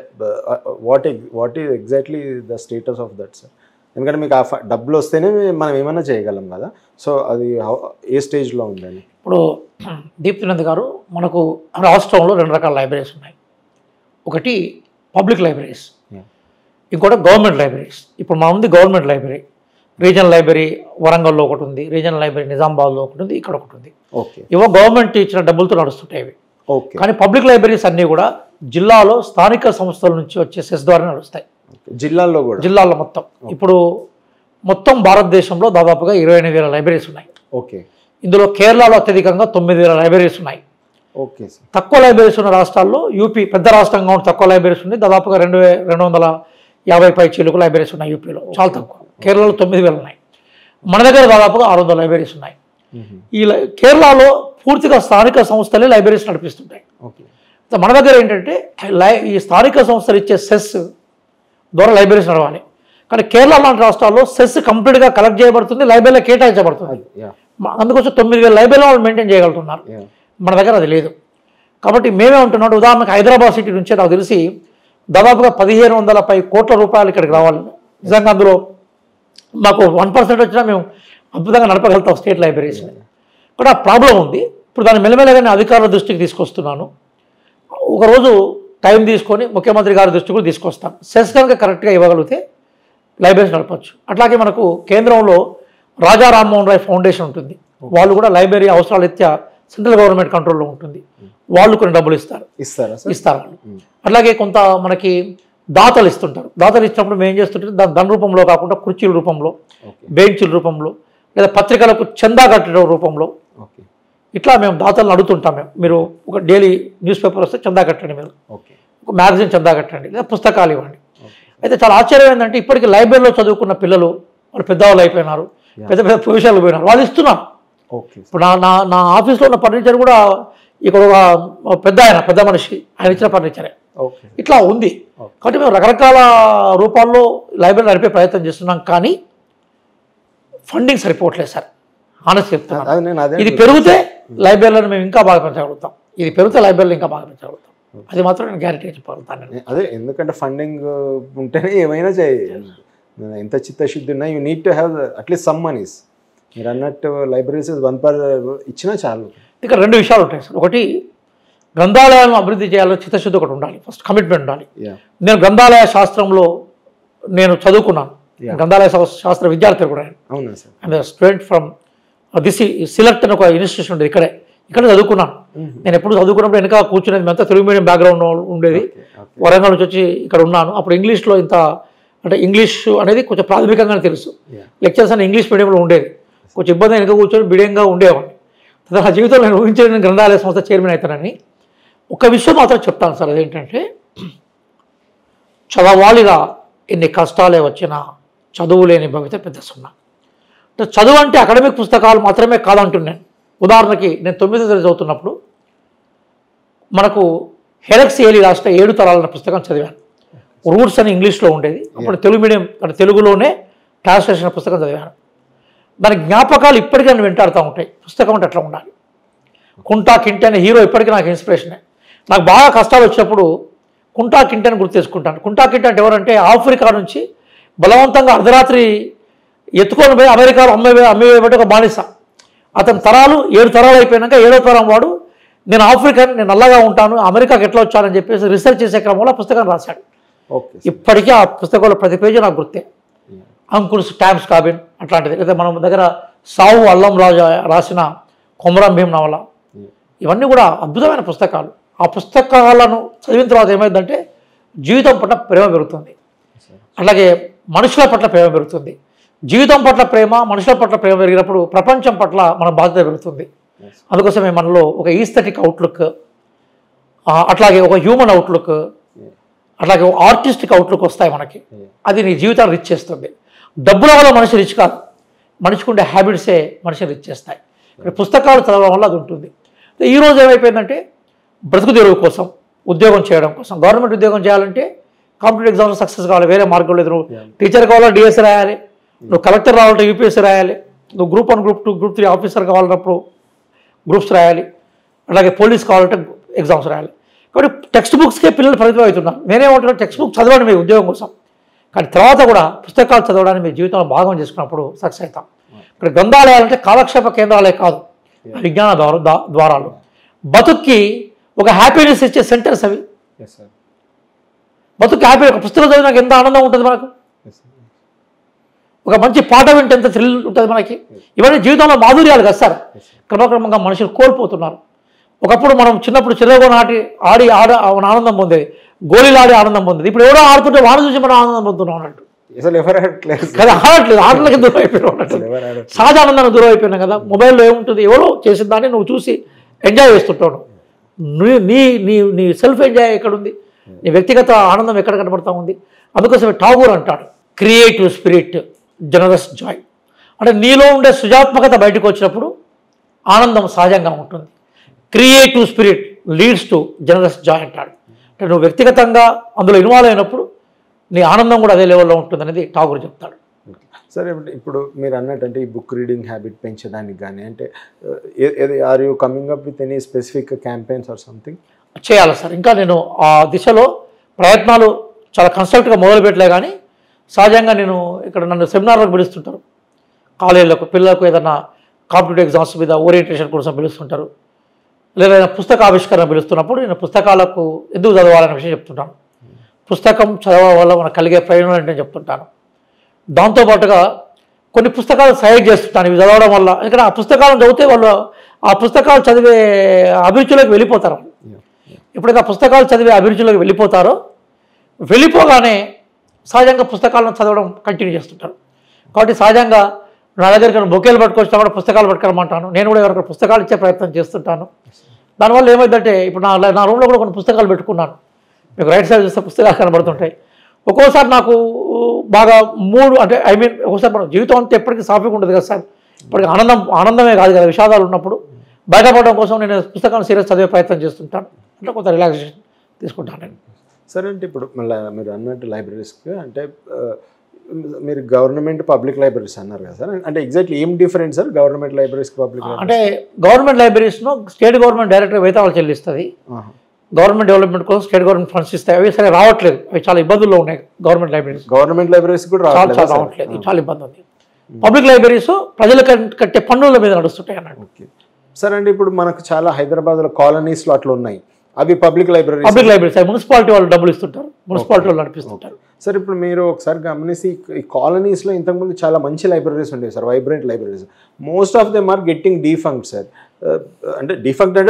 what is exactly the status of that sir? ఎందుకంటే మీకు ఆ డబ్బులు వస్తేనే మనం ఏమైనా చేయగలం కదా. సో అది ఏ స్టేజ్లో ఉందని? ఇప్పుడు దీప్తినంద్ గారు, మనకు రాష్ట్రంలో 2 రకాల లైబ్రరీస్ ఉన్నాయి. ఒకటి పబ్లిక్ లైబ్రరీస్, ఇంకోటి గవర్నమెంట్ లైబ్రరీస్. ఇప్పుడు మా ఉంది గవర్నమెంట్ లైబ్రరీ, రీజనల్ లైబ్రరీ వరంగల్లో ఒకటి ఉంది, రీజనల్ లైబ్రరీ నిజామాబాద్లో ఒకటి ఉంది, ఇక్కడ ఒకటి ఉంది. ఇవో గవర్నమెంట్ ఇచ్చిన డబ్బులతో నడుస్తుంటాయి ఇవి. కానీ పబ్లిక్ లైబ్రరీస్ అన్నీ కూడా జిల్లాలో స్థానిక సంస్థల నుంచి వచ్చే సెస్ ద్వారా నడుస్తాయి. జిల్లాల్లో మొత్తం ఇప్పుడు మొత్తం భారతదేశంలో దాదాపుగా 28,000 లైబ్రరీస్ ఉన్నాయి. ఇందులో కేరళలో అత్యధికంగా 9,000 లైబ్రరీస్ ఉన్నాయి. తక్కువ లైబ్రరీస్ ఉన్న రాష్ట్రాల్లో యూపీ పెద్ద రాష్ట్రంగా ఉంటే తక్కువ లైబ్రరీస్ ఉన్నాయి. దాదాపుగా 250 పై చిలుకు లైబ్రరీస్ ఉన్నాయి యూపీలో, చాలా తక్కువ. కేరళలో 9,000 ఉన్నాయి. మన దగ్గర దాదాపుగా 600 లైబ్రరీస్ ఉన్నాయి. ఈ కేరళలో పూర్తిగా స్థానిక సంస్థలే లైబ్రరీస్ నడిపిస్తుంటాయి. మన దగ్గర ఏంటంటే ఈ స్థానిక సంస్థలు ఇచ్చే సెస్ ద్వారా లైబ్రరీస్ నడవాలి. కానీ కేరళ లాంటి రాష్ట్రాల్లో సెస్ కంప్లీట్గా కలెక్ట్ చేయబడుతుంది, లైబ్రరీలో కేటాయించబడుతుంది. అందుకోసం 9,000 లైబ్రరీలో వాళ్ళు మెయింటైన్ చేయగలుగుతున్నారు. మన దగ్గర అది లేదు. కాబట్టి మేమే ఉంటున్నాం. ఉదాహరణకు హైదరాబాద్ సిటీ నుంచే నాకు తెలిసి దాదాపుగా 1,500 కోట్ల రూపాయలు ఇక్కడికి రావాలి. నిజంగా అందులో మాకు 1% వచ్చినా మేము అద్భుతంగా నడపగలుగుతాం స్టేట్ లైబ్రరీస్ని. కూడా ప్రాబ్లం ఉంది. ఇప్పుడు దాన్ని మెల్లమెల్లగానే అధికారుల దృష్టికి తీసుకొస్తున్నాను. ఒకరోజు టైం తీసుకొని ముఖ్యమంత్రి గారి దృష్టికి కూడా తీసుకొస్తాను. సెస్ కనుక కరెక్ట్గా ఇవ్వగలిగితే లైబ్రరీస్ నడపచ్చు. అట్లాగే మనకు కేంద్రంలో రాజా రామ్మోహన్ రాయ్ ఫౌండేషన్ ఉంటుంది. వాళ్ళు కూడా లైబ్రరీ అవసరాల రీత్యా సెంట్రల్ గవర్నమెంట్ కంట్రోల్లో ఉంటుంది. వాళ్ళు కొన్ని డబ్బులు ఇస్తారు వాళ్ళు. అట్లాగే కొంత మనకి దాతలు ఇస్తుంటారు. దాతలు ఇచ్చినప్పుడు మేము ఏం చేస్తుంటే ధన రూపంలో కాకుండా కుర్చీల రూపంలో, బెంచీల రూపంలో, లేదా పత్రికలకు చందా కట్టడం రూపంలో ఇట్లా మేము దాతలను అడుగుతుంటాం. మీరు ఒక డైలీ న్యూస్ పేపర్ వస్తే చందా కట్టండి, మీరు ఒక మ్యాగజైన్ చందా కట్టండి, లేదా పుస్తకాలు ఇవ్వండి. అయితే చాలా ఆశ్చర్యం ఏంటంటే ఇప్పటికీ లైబ్రరీలో చదువుకున్న పిల్లలు వాళ్ళు పెద్దవాళ్ళు అయిపోయినారు, పెద్ద పెద్ద పొజిషన్లు పోయినారు, వాళ్ళు ఇస్తున్నారు. ఇప్పుడు నా ఆఫీస్లో ఉన్న ఫర్నిచర్ కూడా ఇక్కడ ఒక పెద్ద మనిషి ఆయన ఇచ్చిన ఫర్నిచరే. ఇట్లా ఉంది. కాబట్టి మేము రకరకాల రూపాల్లో లైబ్రరీ నడిపే ప్రయత్నం చేస్తున్నాం. కానీ ఫండింగ్ సరిపోవట్లేదు సార్, ఆనెస్ట్ చెప్తున్నాను. ఇది పెరిగితే లైబ్రరీలను మేము ఇంకా బాగా పెంచగలుగుతాం. ఇది పెరిగితే లైబ్రరీలు ఇంకా బాగా పెంచగలుగుతాం. అది మాత్రం నేను గ్యారెంటీ చెప్పగలుగుతాను. అదే, ఎందుకంటే ఫండింగ్ ఉంటేనే ఏమైనా చేయాలి. ఎంత చిత్తశుద్ధి ఉన్నా you need to have at least some moneys. మీరు అన్నట్టు లైబ్రరీస్ 1% ఇచ్చినా చాలు. ఇక్కడ 2 విషయాలు ఉంటాయి సార్. ఒకటి, గ్రంథాలయాలను అభివృద్ధి చేయాలో చిత్తశుద్ధి ఒకటి ఉండాలి, ఫస్ట్ కమిట్మెంట్ ఉండాలి. నేను గ్రంథాలయ శాస్త్రంలో నేను చదువుకున్నాను, గ్రంథాలయ శాస్త్ర విద్యార్థి కూడా. అవునా sir? And student from select అని ఒక ఇన్స్టిట్యూషన్ ఉండేది, ఇక్కడ చదువుకున్నాను. నేను ఎప్పుడు చదువుకున్నప్పుడు వెనక కూర్చునేది, మేమంతా తెలుగు మీడియం బ్యాక్గ్రౌండ్ ఉండేది. వరంగల్ నుంచి వచ్చి ఇక్కడ ఉన్నాను. అప్పుడు ఇంగ్లీష్లో అంటే ఇంగ్లీష్ అనేది కొంచెం ప్రాథమికంగానే తెలుసు. లెక్చర్స్ అని ఇంగ్లీష్ మీడియంలో ఉండేది. కొంచెం ఇబ్బంది వెనక కూర్చొని బిడియంగా ఉండేవాడిని. నా జీవితంలో నేను ఊహించిన గ్రంథాలయ సంస్థ చైర్మన్ అవుతానని. ఒక విషయం మాత్రం చెప్తాను సార్, అదేంటంటే చదవాలిగా ఎన్ని కష్టాలే వచ్చినా చదువు లేని భవిత పెద్ద సున్నా. అంటే చదువు అంటే అకాడమిక్ పుస్తకాలు మాత్రమే కాదంటున్నాను. ఉదాహరణకి నేను 9వ తరగతి చదువుతున్నప్పుడు మనకు హెరక్స్ ఏలి రాసిన 7 తరాలన్న పుస్తకం చదివాను. రూట్స్ అని ఇంగ్లీష్లో ఉండేది. అప్పుడు తెలుగు మీడియం అంటే తెలుగులోనే ట్రాన్స్లేషన్ పుస్తకం చదివాను. దాని జ్ఞాపకాలు ఇప్పటికీ నన్ను వెంటాడుతూ ఉంటాయి. పుస్తకం అంటే అట్లా ఉండాలి. కుంటా కింటి అనే హీరో ఇప్పటికీ నాకు ఇన్స్పిరేషనే. నాకు బాగా కష్టాలు వచ్చినప్పుడు కుంటా కింటి అని గుర్తు చేసుకుంటాను. కుంటా కింటి అంటే ఎవరంటే ఆఫ్రికా నుంచి బలవంతంగా అర్ధరాత్రి ఎత్తుకొని పోయి అమెరికాలో అమ్మేయబట్టి ఒక బానిస. అతని తరాలు 7 తరాలు అయిపోయినాక 7వ తరం వాడు నేను ఆఫ్రికన్, నేను నల్లగా ఉంటాను, అమెరికాకి ఎట్లా వచ్చానని చెప్పేసి రీసెర్చ్ చేసే క్రమంలో పుస్తకం రాశాడు. ఇప్పటికీ ఆ పుస్తకంలో ప్రతి పేజీ నాకు గుర్తే. అంకుల్స్ టామ్స్ కాబిన్ అట్లాంటిది, లేదా మనం దగ్గర సావు అల్లం రాజా రాసిన కొమరం భీం నవల, ఇవన్నీ కూడా అద్భుతమైన పుస్తకాలు. ఆ పుస్తకాలను చదివిన తర్వాత ఏమైందంటే జీవితం పట్ల ప్రేమ పెరుగుతుంది, అలాగే మనుషుల పట్ల ప్రేమ పెరుగుతుంది. జీవితం పట్ల ప్రేమ, మనుషుల పట్ల ప్రేమ పెరిగినప్పుడు ప్రపంచం పట్ల మన బాధ్యత పెరుగుతుంది. అందుకోసమే మనలో ఒక ఈస్థెటిక్ అవుట్లుక్, అట్లాగే ఒక హ్యూమన్ అవుట్లుక్, అట్లాగే ఆర్టిస్టిక్ అవుట్లుక్ వస్తాయి మనకి. అది నీ జీవితాన్ని రిచ్ చేస్తుంది. డబ్బుల వల్ల మనిషి రిచ్ కాదు, మనిషికి ఉండే హ్యాబిట్సే మనిషిని రిచ్ చేస్తాయి. పుస్తకాలు చదవడం వల్ల అది ఉంటుంది. ఈరోజు ఏమైపోయిందంటే బ్రతుకు తెరువు కోసం, ఉద్యోగం చేయడం కోసం, గవర్నమెంట్ ఉద్యోగం చేయాలంటే కాంపిటేటివ్ ఎగ్జామ్స్ సక్సెస్ కావాలి, వేరే మార్గం లేదు. నువ్వు టీచర్ కావాలా డిఎస్సీ రాయాలి, నువ్వు కలెక్టర్ రావాలంటే యూపీఎస్సీ రాయాలి, నువ్వు గ్రూప్ 1 గ్రూప్ 2 గ్రూప్ 3 ఆఫీసర్ కావాలన్నప్పుడు గ్రూప్స్ రాయాలి, అలాగే పోలీస్ కావాలంటే ఎగ్జామ్స్ రాయాలి. కాబట్టి టెక్స్ట్ బుక్స్కే పిల్లలు పరిమితం అవుతున్నారు. నేనేమంటున్నాను, టెక్స్ట్ బుక్ చదవండి మీ ఉద్యోగం కోసం, కానీ తర్వాత కూడా పుస్తకాలు చదవడానికి మీ జీవితంలో భాగం చేసుకున్నప్పుడు సక్సెస్ అవుతాం. ఇక్కడ గ్రంథాలయాలంటే కాలక్షేప కేంద్రాలే కాదు, విజ్ఞాన ద్వారాలు. బతుక్కి ఒక హ్యాపీనెస్ ఇచ్చే సెంటర్స్ అవి. బతుక్కి హ్యాపీ, ఒక పుస్తకం చదివి నాకు ఎంత ఆనందం ఉంటుంది, మనకు ఒక మంచి పాట వింటే ఎంత థ్రిల్ ఉంటుంది మనకి. ఇవన్నీ జీవితంలో మాధుర్యాలు కదా సార్. క్రమక్రమంగా మనుషులు కోల్పోతున్నారు. ఒకప్పుడు మనం చిన్నప్పుడు చిరగొని ఆడి ఆనందం పొందేది, గోళీలు ఆడి ఆనందం పొందేది. ఇప్పుడు ఎవరో ఆడుతుంటే వాడు చూసి మనం ఆనందం పొందుతున్నాం అన్నట్టు కదా, ఆడట్లేదు, ఆటలకి దూరం అయిపోయినాం అన్నట్టు. సహజ ఆనందానికి దూరం అయిపోయినాం కదా. మొబైల్లో ఏముంటుంది, ఎవరో చేసిన దాన్ని నువ్వు చూసి ఎంజాయ్ చేస్తుంటావు. నీ నీ నీ సెల్ఫ్ ఎంజాయ్ ఎక్కడుంది, నీ వ్యక్తిగత ఆనందం ఎక్కడ కనబడతా ఉంది. అందుకోసమే ఠాగూర్ అంటాడు, క్రియేటివ్ స్పిరిట్ జనరస్ జాయ్. అంటే నీలో ఉండే సృజాత్మకత బయటకు వచ్చినప్పుడు ఆనందం సహజంగా ఉంటుంది. Creative spirit leads to generous Joy అంటాడు. అంటే నువ్వు వ్యక్తిగతంగా అందులో ఇన్వాల్వ్ అయినప్పుడు నీ ఆనందం కూడా అదే లెవెల్లో ఉంటుంది అనేది ఠాగూర్ చెప్తాడు. సరే, ఇప్పుడు మీరు అన్నట్టంటే ఈ బుక్ రీడింగ్ హ్యాబిట్ పెంచడానికి కానీ అంటే are you coming up with any specific campaigns or something? చేయాలి సార్. ఇంకా నేను ఆ దిశలో ప్రయత్నాలు చాలా కన్సల్ట్గా మొదలుపెట్టలే, కానీ సహజంగా నేను ఇక్కడ నన్ను సెమినార్లకు పిలుస్తుంటారు, కాలేజీలకు పిల్లలకు ఏదైనా కాంపిటేటివ్ ఎగ్జామ్స్ మీద ఓరియంటేషన్ కోసం పిలుస్తుంటారు, లేదా పుస్తకావిష్కరణ పిలుస్తున్నప్పుడు నేను పుస్తకాలకు ఎందుకు చదవాలనే విషయం చెప్తుంటాను. పుస్తకం చదవడం వల్ల మనకు కలిగే ప్రయోజనం అంటే చెప్తుంటాను. దాంతోపాటుగా కొన్ని పుస్తకాలు సజెస్ట్ చేస్తుంటాను ఇవి చదవడం వల్ల. ఎందుకంటే ఆ పుస్తకాలను చదివితే వాళ్ళు ఆ పుస్తకాలు చదివే అభిరుచిలోకి వెళ్ళిపోతారు. ఎప్పుడైతే ఆ పుస్తకాలు చదివే అభిరుచిలోకి వెళ్ళిపోతారో వెళ్ళిపోగానే సహజంగా పుస్తకాలను చదవడం కంటిన్యూ చేస్తుంటారు. కాబట్టి సహజంగా నా దగ్గరికి బొకేలు పట్టుకొచ్చినా కూడా పుస్తకాలు పట్టుకోమంటాను. నేను కూడా ఎవరికైనా పుస్తకాలు ఇచ్చే ప్రయత్నం చేస్తుంటాను. దానివల్ల ఏమైందంటే ఇప్పుడు నా రూమ్లో కూడా కొన్ని పుస్తకాలు పెట్టుకున్నాను. మీకు రైట్ సైడ్ చూస్తే పుస్తకాలు కనబడుతుంటాయి. ఒక్కోసారి నాకు బాగా మూడు అంటే ఒక్కోసారి మన జీవితం అంతా ఎప్పటికీ సాఫీగా ఉండదు కదా సార్. ఇప్పటికీ ఆనందమే కాదు కదా, విషాదాలు ఉన్నప్పుడు బయటపడడం కోసం నేను పుస్తకాలను సీరియస్ చదివే ప్రయత్నం చేస్తుంటాను. అంటే కొంత రిలాక్సేషన్ తీసుకుంటాను నేను. సరే అంటే ఇప్పుడు మళ్ళీ మీరు అన్నట్టు లైబ్రరీస్కి అంటే మీరు గవర్నమెంట్ పబ్లిక్ లైబ్రరీస్ అన్నారు కదా సార్, అంటే ఎగ్జాక్ట్లీ ఏం డిఫరెంట్ సార్ గవర్నమెంట్ లైబ్రరీస్కి పబ్లిక్? అంటే గవర్నమెంట్ లైబ్రరీస్ను స్టేట్ గవర్నమెంట్ డైరెక్ట్గా వేతనాలు చెల్లిస్తుంది. గవర్నమెంట్ డెవలప్మెంట్ కోసం స్టేట్ గవర్నమెంట్ ఫండ్స్ ఇస్తాయి. అవి సరే రావట్లేదు, అవి చాలా ఇబ్బందుల్లో ఉన్నాయి. గవర్నమెంట్ లైబ్రరీస్ కూడా రావట్లేదు, చాలా ఇబ్బంది ఉంది. పబ్లిక్ లైబ్రరీస్ ప్రజల కట్టే పన్నుల మీద నడుస్తుంటాయి అన్నట్టు. ఓకే సార్, అంటే ఇప్పుడు మనకు చాలా హైదరాబాద్లో కాలనీస్లో అట్లా ఉన్నాయి, అవి పబ్లిక్ లైబ్రరీస్ మున్సిపాలిటీ వాళ్ళు డబ్బులు ఇస్తుంటారు, మున్సిపాలిటీ వాళ్ళు నడిపిస్తుంటారు. సార్ ఇప్పుడు మీరు ఒకసారి గమనించి ఈ కాలనీస్లో ఇంతకుముందు చాలా మంచి లైబ్రరీస్ ఉండేవి sir, vibrant libraries. Most of them are getting defunct sir. అంటే డిఫంక్ట్ అని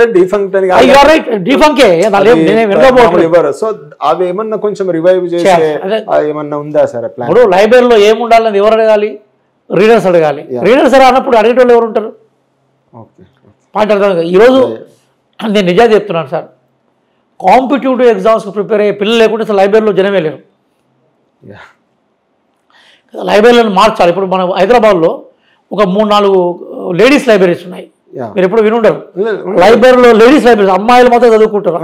సో అవి ఏమన్నా కొంచెం రివైవ్ చేసే ఏమన్నా ఉందా సార్ ప్లాన్? ఇప్పుడు లైబ్రరీలో ఏముండాలని ఎవరు అడగాలి? రీడర్స్ అడగాలి. రీడర్స్ అన్నప్పుడు అడిగేటోళ్ళు ఎవరు ఉంటారు? పాయింట్ అర్థం. ఈరోజు నేను నిజాలు చెప్తున్నాను సార్, కాంపిటేటివ్ ఎగ్జామ్స్కి ప్రిపేర్ అయ్యే పిల్లలు లేకుంటే అసలు లైబ్రరీలో జనమే లేరు. లైబ్రరీలను మార్చాలి. ఇప్పుడు మన హైదరాబాద్లో ఒక 3-4 లేడీస్ లైబ్రరీస్ ఉన్నాయి, మీరు ఎప్పుడు వినుండరు. లైబ్రరీలో లేడీస్ లైబ్రరీస్, అమ్మాయిలు మాత్రం చదువుకుంటారు.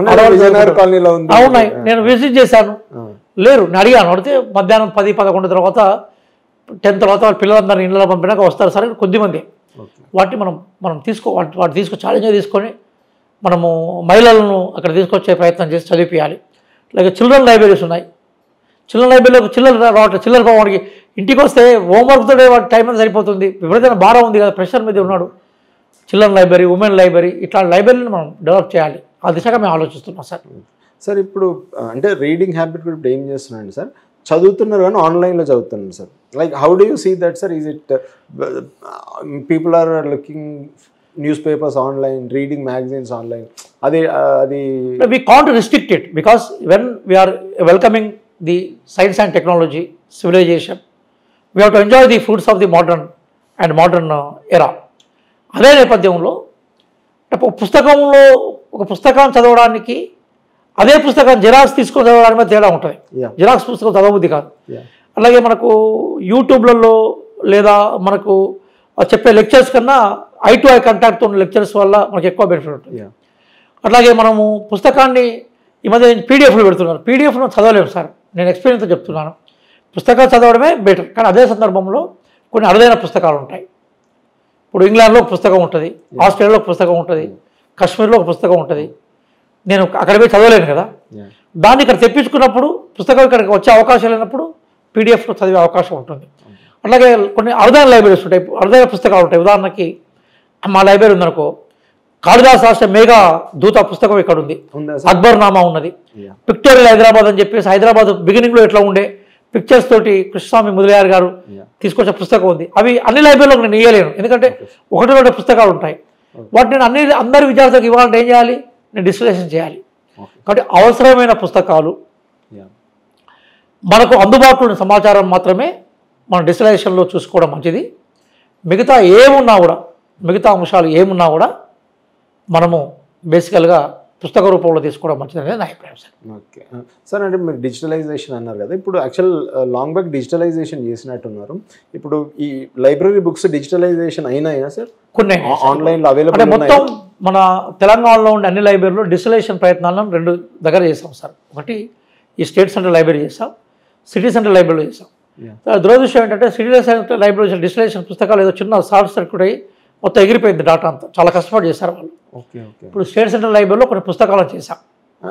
అవునాయి, నేను విజిట్ చేశాను, లేరు. నేను అడిగాను, అడిగితే మధ్యాహ్నం 10-11 తర్వాత 10 తర్వాత వాళ్ళ పిల్లలందరినీ ఇళ్ళలో పంపినాక వస్తారు సరే కొద్దిమంది. వాటిని మనం వాటి ఛాలెంజ్ తీసుకొని మనము మహిళలను అక్కడ తీసుకొచ్చే ప్రయత్నం చేసి చదివించాలి. అలాగే చిల్డ్రన్ లైబ్రరీస్ ఉన్నాయి. చిల్డ్రన్ లైబ్రరీలో చిల్లర వాడికి ఇంటికి వస్తే హోంవర్క్తో వాడి టైం అంతా సరిపోతుంది. విపరీతమైన భారం ఉంది కదా, ప్రెషర్ మీద ఉన్నాడు. చిల్డ్రన్ లైబ్రరీ, ఉమెన్ లైబ్రరీ, ఇట్లాంటి లైబ్రరీని మనం డెవలప్ చేయాలి. ఆ దిశగా మేము ఆలోచిస్తున్నాం సార్. సార్ ఇప్పుడు అంటే రీడింగ్ హ్యాబిట్ కూడా ఇప్పుడు ఏం చేస్తున్నాండి సార్, చదువుతున్నారు కానీ ఆన్లైన్లో చదువుతున్నారు sir. Like how do you see that sir? Is it people are looking newspapers online, reading magazines online? అది we can't restrict it because when we are welcoming the science and technology civilization, we have to enjoy the fruits of the modern era. అదే నేపథ్యంలో ఒక పుస్తకం చదవడానికి అదే పుస్తకం xerox తీసుకొని చదవడానికి తేడా ఉంటుంది. జిరాక్స్ పుస్తకం చదవబుద్ధి కాదు. అలాగే మనకు యూట్యూబ్లలో లేదా మనకు చెప్పే లెక్చర్స్ కన్నా ఐ టు ఐ కాంటాక్ట్తో ఉన్న లెక్చర్స్ వల్ల మనకు ఎక్కువ బెనిఫిట్ ఉంటుంది. అట్లాగే మనము పుస్తకాన్ని ఈ మధ్య పీడిఎఫ్లు పెడుతున్నారు. పీడిఎఫ్ను చదవలేము సార్, నేను ఎక్స్పీరియన్స్తో చెప్తున్నాను. పుస్తకాలు చదవడమే బెటర్, కానీ అదే సందర్భంలో కొన్ని అరుదైన పుస్తకాలు ఉంటాయి. ఇప్పుడు ఇంగ్లాండ్లో ఒక పుస్తకం ఉంటుంది, ఆస్ట్రేలియాలో ఒక పుస్తకం ఉంటుంది, కాశ్మీర్లో ఒక పుస్తకం ఉంటుంది. నేను అక్కడ పోయి చదవలేను కదా, దాన్ని ఇక్కడ తెప్పించుకున్నప్పుడు పుస్తకం ఇక్కడికి వచ్చే అవకాశం లేనప్పుడు పీడిఎఫ్లో చదివే అవకాశం ఉంటుంది. అట్లాగే కొన్ని అరుదైన లైబ్రరీస్ ఉంటాయి, అరుదైన పుస్తకాలు ఉంటాయి. ఉదాహరణకి మా లైబ్రరీ ఉందనుకో, కాళిదాస్ రాష్ట్ర మేఘా దూత పుస్తకం ఇక్కడ ఉంది, అక్బర్ నామా ఉన్నది, పిక్టోరియల్ హైదరాబాద్ అని చెప్పేసి హైదరాబాద్ బిగినింగ్లో ఎట్లా ఉండే పిక్చర్స్ తోటి కృష్ణస్వామి ముదలియార్ గారు తీసుకొచ్చే పుస్తకం ఉంది. అవి అన్ని లైబ్రరీలకు నేను ఇవ్వలేను, ఎందుకంటే 1-2 పుస్తకాలు ఉంటాయి. వాటిని నేను అందరి విద్యార్థులకు ఇవ్వాలంటే ఏం చేయాలి? నేను డిస్టిలేషన్ చేయాలి. కాబట్టి అవసరమైన పుస్తకాలు మనకు అందుబాటులో ఉన్న సమాచారం మాత్రమే మన డిస్టిలేషన్లో చూసుకోవడం మంచిది. మిగతా అంశాలు ఏమున్నా కూడా మనము బేసికల్గా పుస్తక రూపంలో తీసుకోవడం మంచిది అనేది నా అభిప్రాయం సార్. ఓకే సార్, అంటే మీరు డిజిటలైజేషన్ అన్నారు కదా, ఇప్పుడు యాక్చువల్ లాంగ్ బ్యాక్ డిజిటలైజేషన్ చేసినట్టున్నారు. ఇప్పుడు ఈ లైబ్రరీ బుక్స్ డిజిటలైజేషన్ అయినాయా సార్? కొన్ని ఆన్లైన్లో అవైలబుల్. అంటే మొత్తం మన తెలంగాణలో ఉండే అన్ని లైబ్రరీలో డిజిటలైజేషన్ ప్రయత్నాలను 2 దగ్గర చేసాం సార్. ఒకటి ఈ స్టేట్ సెంటర్ లైబ్రరీ చేసాం, సిటీ సెంటర్ లైబ్రరీలో చేసాం. దురదృష్టం ఏంటంటే సిటీ సెంటర్ లైబ్రరీ డిజిటలైజేషన్ పుస్తకాలు ఏదో చిన్న షార్ట్ సర్క్యూట్ అయ్యి మొత్తం ఎగిరిపోయింది డాటా అంతా. చాలా కష్టపడి చేశారు వాళ్ళు. ఇప్పుడు స్టేట్ సెంట్రల్ లైబ్రరీలో కొన్ని పుస్తకాలు చేశాం.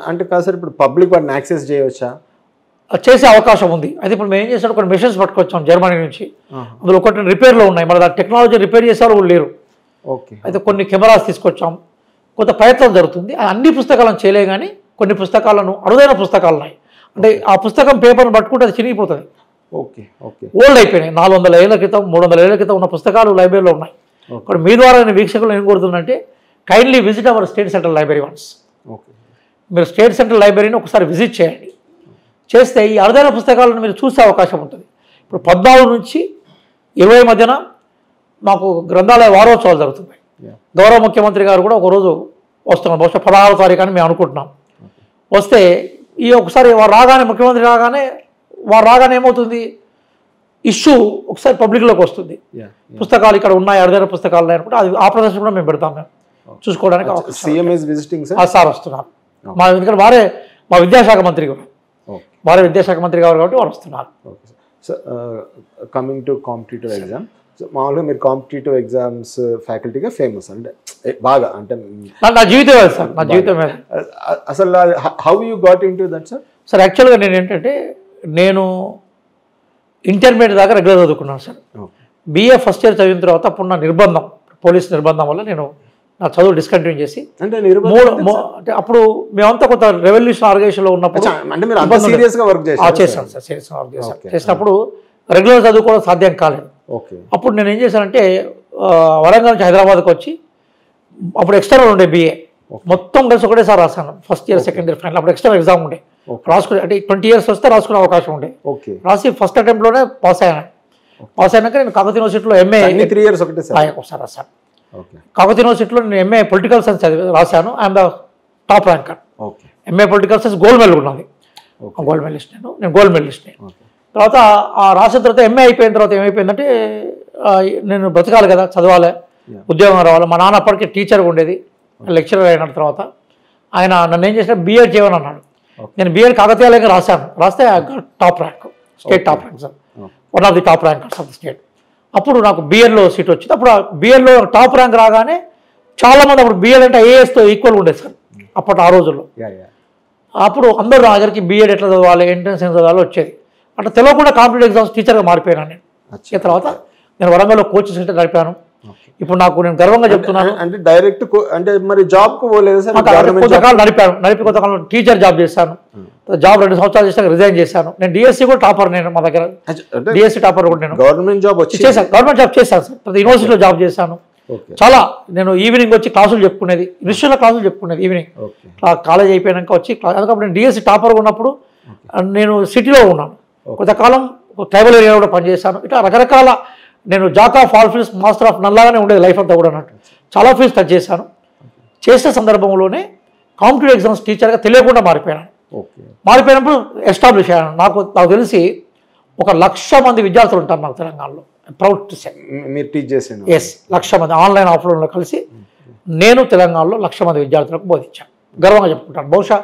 అంటే కాదు సార్, ఇప్పుడు పబ్లిక్ వాటిని యాక్సెస్ చేయవచ్చా? చేసే అవకాశం ఉంది. అయితే ఇప్పుడు మేము ఏం చేసాం, కొన్ని మెషిన్స్ పట్టుకొచ్చాం జర్మనీ నుంచి. అందులో ఒకటి రిపేర్లో ఉన్నాయి, మరి దాని టెక్నాలజీ రిపేర్ చేసేవాళ్ళు కూడా లేరు. అయితే కొన్ని కెమెరాస్ తీసుకొచ్చాం, కొంత ప్రయత్నం జరుగుతుంది. అన్ని పుస్తకాలను చేయలే కానీ కొన్ని పుస్తకాలను, అరుదైన పుస్తకాలు ఉన్నాయి. అంటే ఆ పుస్తకం పేపర్ను పట్టుకుంటే అది చినిగిపోతుంది. ఓకే ఓకే ఓల్డ్ అయిపోయినాయి. 400 ఏళ్ల క్రితం 300 ఏళ్ల క్రితం ఉన్న పుస్తకాలు లైబ్రరీలో ఉన్నాయి. ఇప్పుడు మీ ద్వారా నేను వీక్షకులు ఏం కోరుతుందంటే kindly visit our state central library once. Okay మీరు స్టేట్ సెంట్రల్ లైబ్రరీని ఒకసారి విజిట్ చేయండి. చేస్తే ఈ అరుదైన పుస్తకాలను మీరు చూసే అవకాశం ఉంటుంది. ఇప్పుడు 14 నుంచి 20 మధ్యన మాకు గ్రంథాలయ వారోత్సవాలు జరుగుతున్నాయి. గౌరవ ముఖ్యమంత్రి గారు కూడా ఒకరోజు వస్తున్నారు, బహుశా 16వ తారీఖు అని మేము అనుకుంటున్నాం. వస్తే ఈ ఒకసారి వారు రాగానే, ముఖ్యమంత్రి రాగానే ఏమవుతుంది, ఇష్యూ ఒకసారి పబ్లిక్లోకి వస్తుంది. పుస్తకాలు ఇక్కడ ఉన్నాయి, అరుదైన పుస్తకాలు ఉన్నాయి అనుకుంటే అది ఆ ప్రదర్శన కూడా మేము పెడతాం. మేము చూసుకోవడానికి సార్ వస్తున్నారు. మా ఎందుకంటే మా విద్యాశాఖ మంత్రి కూడా విద్యాశాఖ మంత్రి గారు కాబట్టి వారు వస్తున్నారు. So coming to competitive exam, so మామూలుగా మీరు కాంపిటేటివ్ ఎగ్జామ్స్ ఫ్యాకల్టీగా ఫేమస్ అంటే బాగా, అంటే నా జీవితం సార్, నా జీవితం అసలు how you got in to that sir? Sir యాక్చువల్గా నేను ఏంటంటే నేను ఇంటర్మీడియట్ దాకా రెగ్యులర్ చదువుకున్నాను సార్. BA ఫస్ట్ ఇయర్ చదివిన తర్వాత అప్పుడు నా నిర్బంధం, పోలీస్ నిర్బంధం వల్ల నేను నా చదువు డిస్కంటిన్యూ చేసి అంటే అప్పుడు మేమంతా కొంత రెవల్యూషన్ ఆర్గనైజేషన్లో ఉన్నప్పుడు చేశాను సార్. సీరియస్గా వర్క్ చేసినప్పుడు రెగ్యులర్ చదువుకోవడం సాధ్యం కాలేదు. అప్పుడు నేను ఏం చేశానంటే వరంగల్ నుంచి హైదరాబాద్కి వచ్చి, అప్పుడు ఎక్స్టర్నల్ ఉండే BA మొత్తం కలిసి ఒకటేసారి రాశాను. First year second year final అప్పుడు ఎక్స్టర్నల్ ఎగ్జామ్ ఉండే, రాసుకునే అంటే 20 years వస్తే రాసుకునే అవకాశం ఉండే. రాసి ఫస్ట్ అటెంప్ట్లోనే పాస్ అయినాక నేను కాకతీయ యూనివర్సిటీలో MA 3 years ఒకసారి రాశాను. కాకతీయ యూనివర్సిటీలో నేను MA పొలిటికల్ సైన్స్ రాశాను. I'm the top ranker. MA political science gold medal ఉన్నది. గోల్డ్ మెడలిస్ట్ నేను గోల్డ్ మెడలిస్ట్. తర్వాత రాసిన తర్వాత MA అయిపోయిన తర్వాత ఏమైపోయిందంటే నేను బ్రతకాలి కదా, చదవాలి, ఉద్యోగం రావాలి. మా నాన్న అప్పటికే టీచర్గా ఉండేది, లెక్చరర్ అయిన తర్వాత ఆయన నన్ను ఏం చేసిన BEd చేయమని అన్నాడు. నేను BEd కాకతీయాలయంగా రాస్తే top rank, state top rank sir, one of the top rankers of the state. అప్పుడు నాకు BEdలో సీట్ వచ్చింది. అప్పుడు BEdలో టాప్ ర్యాంక్ రాగానే చాలామంది, అప్పుడు BEd అంటే IASతో ఈక్వల్ ఉండేది సార్ అప్పట్లో ఆ రోజుల్లో. అప్పుడు అందరూ నా దగ్గరికి BEd ఎట్లా చదవాలి, ఎంట్రన్స్ ఏం చదవాలి వచ్చేది. అంటే తెలియకుండా కాంపిటేటివ్ ఎగ్జామ్స్ టీచర్గా మారిపోయినాను నేను. తర్వాత నేను వరంగల్లో కోచింగ్ సెంటర్ నడిపాను. ఇప్పుడు నేను గర్వంగా చెప్తున్నాను. అంటే డైరెక్ట్ అంటే మరి జాబ్ కు పోలేదు సార్? కొంతకాలం నడిపి కొంతకాలం టీచర్ జాబ్ చేశాను. జాబ్ 2 సంవత్సరాలు చేశాక రిజైన్ చేశాను. నేను DSC కూడా టాపర్, నేను మా దగ్గర DSC టాపర్ కూడా నేను గవర్నమెంట్ జాబ్ చేశాను. గవర్నమెంట్ జాబ్ చేశాను సార్. ప్రతి యూనివర్సిటీలో జాబ్ చేశాను. చాలా నేను ఈవినింగ్ వచ్చి క్లాసులు చెప్పుకునేది, ఇనిషియల్ క్లాసులు చెప్పుకునేది ఈవినింగ్. కాలేజ్ అయిపోయాక వచ్చి అందుకప్పుడు నేను DSC టాపర్ ఉన్నప్పుడు నేను సిటీలో ఉన్నాను. కొంతకాలం ట్రైబల్ ఏరియా కూడా పనిచేశాను. ఇట్లా రకరకాల నేను jack of all fields, master of none లాగానే ఉండేది లైఫ్ అంతా కూడా అన్నట్టు. చాలా ఫీల్డ్స్ టచ్ చేశాను. చేసిన సందర్భంలోనే కాంపిటేటివ్ ఎగ్జామ్స్ టీచర్గా తెలియకుండా మారిపోయాను. మారిపోయినప్పుడు ఎస్టాబ్లిష్ అయ్యాను. నాకు తెలిసి 1,00,000 మంది విద్యార్థులు ఉంటారు నాకు తెలంగాణలో. ప్రౌడ్ టు సే మీరు టీచ్ చేశాను. 1,00,000 మంది ఆన్లైన్ ఆఫ్లైన్లో కలిసి నేను తెలంగాణలో 1,00,000 మంది విద్యార్థులకు బోధించాను. గర్వంగా చెప్పుకుంటాను. బహుశా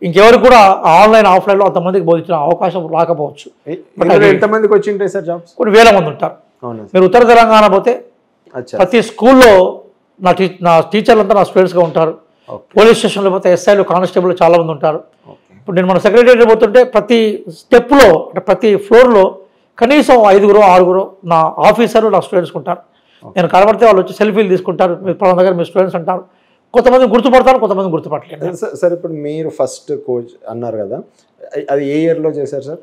ఇంకెవరికి కూడా ఆన్లైన్ ఆఫ్లైన్లో అంతమందికి బోధించిన అవకాశం రాకపోవచ్చు. ఎంతమందికి వచ్చి ఉంటాయి సార్ జాబ్స్? కొన్ని వేల మంది ఉంటారు. మీరు ఉత్తర తెలంగాణ పోతే ప్రతి స్కూల్లో నా టీచర్లంతా నా స్టూడెంట్స్గా ఉంటారు. పోలీస్ స్టేషన్లో పోతే SIలు, కానిస్టేబుల్ చాలా మంది ఉంటారు. ఇప్పుడు నేను మన సెక్రటరీ పోతుంటే ప్రతి స్టెప్లో, అంటే ప్రతి ఫ్లోర్లో కనీసం 5 6 నా ఆఫీసర్లు నా స్టూడెంట్స్ ఉంటారు. నేను కనబడితే వాళ్ళు వచ్చి సెల్ఫీలు తీసుకుంటారు. మీ దగ్గర మీ స్టూడెంట్స్ అంటారు. కొంతమంది గుర్తుపడతారు, కొంతమంది గుర్తుపట్టలేదు. సార్ ఇప్పుడు మీరు ఫస్ట్ కోచ్ అన్నారు కదా, అది ఏ ఇయర్లో చేశారు సార్?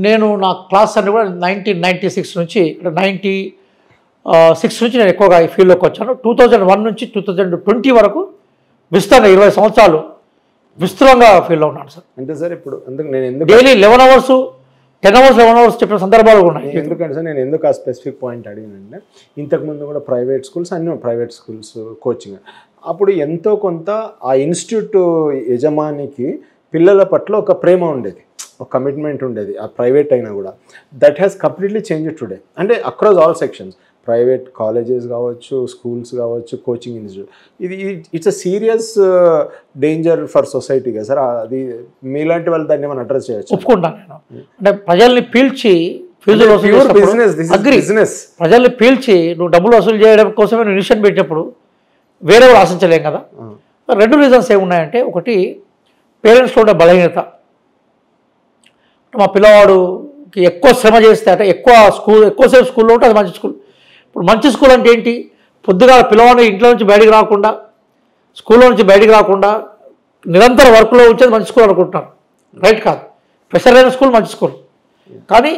నేను నా క్లాస్ అన్ని కూడా 1996 నుంచి, అంటే 96 నుంచి నేను ఎక్కువగా ఈ ఫీల్డ్లోకి వచ్చాను. 2001 నుంచి 2020 వరకు విస్తరంగా 20 సంవత్సరాలు విస్తృతంగా ఫీల్డ్లో ఉన్నాను సార్. అంటే సార్ ఇప్పుడు నేను డైలీ 11 hours 10 hours 11 hours చెప్పిన సందర్భాలు ఉన్నాయి. ఎందుకంటే సార్ నేను ఎందుకు ఆ స్పెసిఫిక్ పాయింట్ అడిగానంటే, ఇంతకుముందు కూడా ప్రైవేట్ స్కూల్స్, అన్నీ ప్రైవేట్ స్కూల్స్ కోచింగ్, అప్పుడు ఎంతో కొంత ఆ ఇన్స్టిట్యూట్ యజమానికి పిల్లల పట్ల ఒక ప్రేమ ఉండేది, ఒక కమిట్మెంట్ ఉండేది. ఆ ప్రైవేట్ అయినా కూడా that has completely changed today. అంటే across all sections, private colleges కావచ్చు, స్కూల్స్ కావచ్చు, కోచింగ్ ఇన్స్టిట్యూట్, ఇది it's a serious danger for society కదా సార్. అది మీలాంటి వాళ్ళు దాన్ని ఏమైనా అడ్రస్ చేయొచ్చు? ఒప్పుకుంటాను నేను. అంటే ప్రజల్ని పీల్చి ప్రజల్ని పీల్చి నువ్వు డబ్బులు వసూలు చేయడం కోసమే నువ్వు ఇనిషియేట్ పెట్టినప్పుడు వేరే వాళ్ళు ఆశించలేం కదా. 2 రీజన్స్ ఏమున్నాయంటే, ఒకటి పేరెంట్స్లో ఉండే బలహీనత. మా పిల్లవాడుకి ఎక్కువ శ్రమ చేస్తే, అంటే ఎక్కువసేపు స్కూల్లో ఉంటే అది మంచి స్కూల్. ఇప్పుడు మంచి స్కూల్ అంటే ఏంటి? పొద్దుగా పిల్లవాడిని ఇంట్లో నుంచి బయటికి రాకుండా, స్కూల్లో నుంచి బయటికి రాకుండా నిరంతర వర్క్లో ఉంచేది మంచి స్కూల్ అనుకుంటున్నారు. రైట్ కాదు. ప్రెషర్ అయిన స్కూల్ మంచి స్కూల్. కానీ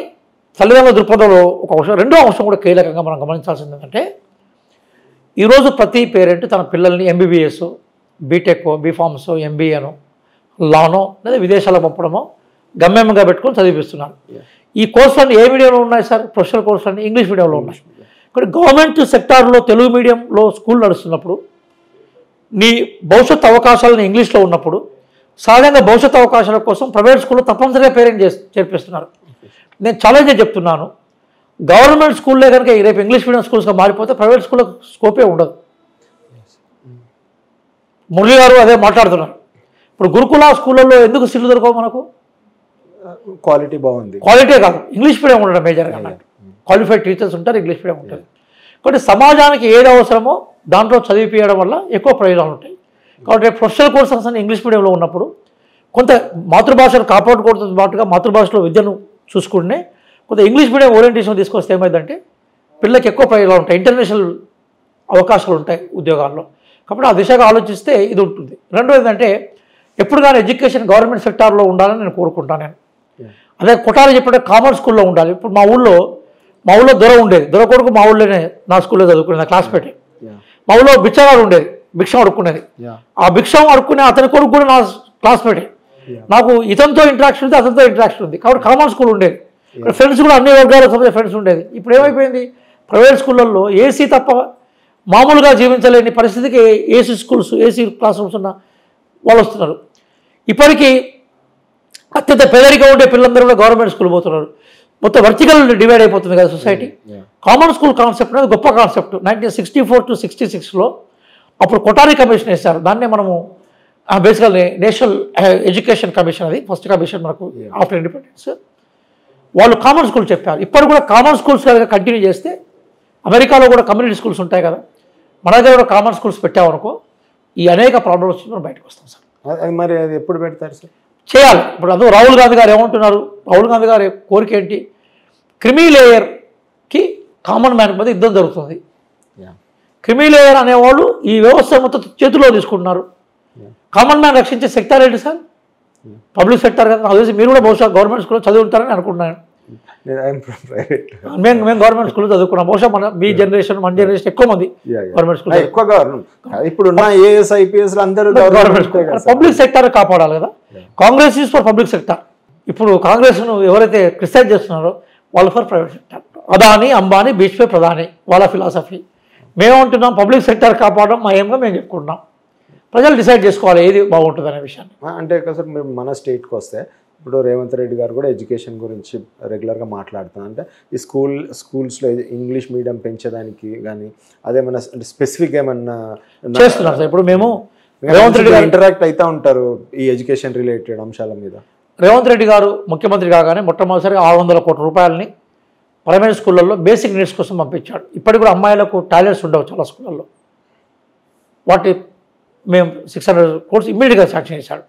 తల్లిదండ్రుల దృక్పథంలో ఒక అంశం, రెండో అంశం కూడా కీలకంగా మనం గమనించాల్సింది ఏంటంటే ఈరోజు ప్రతి పేరెంట్ తన పిల్లల్ని ఎంబీబీఎస్, బీటెక్, బీఫార్మ్స్, ఎంబీఏను, లానో లేదా విదేశాలకు పంపడమో గమ్యంగా పెట్టుకొని చదివిస్తున్నారు. ఈ కోర్సులన్నీ ఏ మీడియంలో ఉన్నాయి సార్? ప్రొఫెషనల్ కోర్సులన్నీ ఇంగ్లీష్ మీడియంలో ఉన్నాయి. కానీ గవర్నమెంట్ సెక్టార్లో తెలుగు మీడియంలో స్కూల్ నడుస్తున్నప్పుడు నీ భవిష్యత్ అవకాశాలను ఇంగ్లీష్లో ఉన్నప్పుడు సహజంగా భవిష్యత్ అవకాశాల కోసం ప్రైవేట్ స్కూల్లో తప్పనిసరిగా పేరెంట్ చేర్పిస్తున్నారు. నేను ఛాలెంజ్ చెప్తున్నాను, గవర్నమెంట్ స్కూల్లో కనుక రేపు ఇంగ్లీష్ మీడియం స్కూల్స్గా మారిపోతే ప్రైవేట్ స్కూల్లో స్కోపే ఉండదు. మురళి గారు అదే మాట్లాడుతున్నారు. ఇప్పుడు గురుకుల స్కూళ్ళల్లో ఎందుకు సీట్లు దొరకవు మనకు? క్వాలిటీ బాగుంది. క్వాలిటీ కాదు, ఇంగ్లీష్ మీడియం ఉండడం మేజర్గా. క్వాలిఫైడ్ టీచర్స్ ఉంటారు, ఇంగ్లీష్ మీడియం ఉంటుంది. కాబట్టి సమాజానికి ఏది అవసరమో దాంట్లో చదివిపించడం వల్ల ఎక్కువ ప్రయోజనాలు ఉంటాయి. కాబట్టి ప్రొఫెషనల్ కోర్సెస్ అని ఇంగ్లీష్ మీడియంలో ఉన్నప్పుడు కొంత మాతృభాషను కాపాడుకోవడంతో పాటుగా మాతృభాషలో విద్యను చూసుకుంటే కొంత ఇంగ్లీష్ మీడియం ఓరియంటేషన్ తీసుకొస్తే ఏమైందంటే పిల్లలకి ఎక్కువ ప్రయోజనాలు ఉంటాయి, ఇంటర్నేషనల్ అవకాశాలు ఉంటాయి ఉద్యోగాల్లో. కాబట్టి ఆ దిశగా ఆలోచిస్తే ఇది ఉంటుంది. రెండోది ఏంటంటే ఎప్పుడు కానీ ఎడ్యుకేషన్ గవర్నమెంట్ సెక్టార్లో ఉండాలని నేను కోరుకుంటాను. నేను అదే కొట్టాలి చెప్పినట్టు కామర్స్ స్కూల్లో ఉండాలి. ఇప్పుడు మా ఊళ్ళో దొర ఉండేది, దొర కొడుకు మా ఊళ్ళోనే నా స్కూల్లో చదువుకునేది, క్లాస్మేట్. మా ఊళ్ళో బిచ్చగాడు ఉండేది, భిక్షం అడుక్కునేది. ఆ భిక్షం అడుక్కునే అతని కొడుకు కూడా నా క్లాస్మేటే. నాకు ఇతనితో ఇంటరాక్షన్ ఉంది, అతనితో ఇంటరాక్షన్ ఉంది. కాబట్టి కామన్ స్కూల్ ఉండేది. ఫ్రెండ్స్ కూడా అన్ని వర్గాలకు సంబంధించిన ఫ్రెండ్స్ ఉండేది. ఇప్పుడు ఏమైపోయింది, ప్రైవేట్ స్కూళ్ళల్లో ఏసీ తప్ప మామూలుగా జీవించలేని పరిస్థితికి AC schools, AC class rooms ఉన్న వాళ్ళు వస్తున్నారు. ఇప్పటికీ అత్యంత పేదరిగా ఉండే పిల్లలందరూ కూడా గవర్నమెంట్ స్కూల్ పోతున్నారు. మొత్తం వర్టికల్ డివైడ్ అయిపోతుంది కదా సొసైటీ. కామన్ స్కూల్ కాన్సెప్ట్ అనేది గొప్ప కాన్సెప్ట్. 1964 to 66లో అప్పుడు కొఠారి కమిషన్ వేశారు. దాన్నే మనము బేసికల్ నేషనల్ ఎడ్యుకేషన్ కమిషన్, అది ఫస్ట్ కమిషన్ మనకు ఆఫ్టర్ ఇండిపెండెన్స్. వాళ్ళు కామన్ స్కూల్ చెప్పారు. ఇప్పుడు కూడా కామన్ స్కూల్స్ కనుక కంటిన్యూ చేస్తే, అమెరికాలో కూడా కమ్యూనిటీ స్కూల్స్ ఉంటాయి కదా, మన దగ్గర కూడా కామన్ స్కూల్స్ పెట్టామనుకో ఈ అనేక ప్రాబ్లమ్స్ మనం బయటకు వస్తాం సార్. మరి అది ఎప్పుడు పెడతారు సార్? చేయాలి. ఇప్పుడు అందులో రాహుల్ గాంధీ గారు ఏమంటున్నారు, రాహుల్ గాంధీ గారి కోరిక ఏంటి, క్రిమీ లేయర్కి కామన్ మ్యాన్ మధ్య యుద్ధం జరుగుతుంది. క్రిమీ లేయర్ అనేవాళ్ళు ఈ వ్యవస్థ మొత్తం చేతిలో తీసుకుంటున్నారు. కామన్ మ్యాన్ రక్షించే సెక్టార్ ఏంటి సార్? పబ్లిక్ సెక్టార్ కదా. నాకు తెలిసి మీరు కూడా బహుశా గవర్నమెంట్ స్కూల్లో చదువుతారని అనుకుంటున్నాను. మేము గవర్నమెంట్ స్కూల్లో చదువుకున్నాం. బహుశా మన మీ జనరేషన్, మన జనరేషన్ ఎక్కువ మంది గవర్నమెంట్ స్కూల్. ఇప్పుడు ఐఏఎస్, ఐపీఎస్ అందరూ గవర్నమెంట్ స్కూల్. పబ్లిక్ సెక్టార్ కాపాడాలి కదా. Congress is for public sector. ఇప్పుడు కాంగ్రెస్ను ఎవరైతే క్రిటిసైజ్ చేస్తున్నారో వాళ్ళు for private sector. Adani, Ambani, బీచ్పై ప్రధాని వాళ్ళ ఫిలాసఫీ. మేమేమంటున్నాం, పబ్లిక్ సెక్టార్ కాపాడడం మా ఏంగా మేము చెప్పుకుంటున్నాం. ప్రజలు డిసైడ్ చేసుకోవాలి ఏది బాగుంటుంది అనే విషయాన్ని. అంటే సార్ మీరు మన స్టేట్కి వస్తే ఇప్పుడు రేవంత్ రెడ్డి గారు కూడా ఎడ్యుకేషన్ గురించి రెగ్యులర్గా మాట్లాడుతున్నారు. అంటే ఈ స్కూల్స్లో ఇంగ్లీష్ మీడియం పెంచేదానికి కానీ అదేమన్నా స్పెసిఫిక్ ఏమన్నా చేస్తున్నారు సార్? ఇప్పుడు మేము రేవంత్ రెడ్డి గారు ఇంటరాక్ట్ అవుతూ ఉంటారు ఈ ఎడ్యుకేషన్ రిలేటెడ్ అంశాల మీద. రేవంత్ రెడ్డి గారు ముఖ్యమంత్రి కాగానే మొట్టమొదటిసారిగా 600 కోట్ల రూపాయలని ప్రైమరీ స్కూళ్ళల్లో బేసిక్ నీడ్స్ కోసం పంపించాడు. ఇప్పటికి కూడా అమ్మాయిలకు టాయిలెట్స్ ఉండవు చాలా స్కూళ్ళల్లో. వాటి మేము 600 crores ఇమ్మీడియట్గా శాంక్షన్ చేశాడు.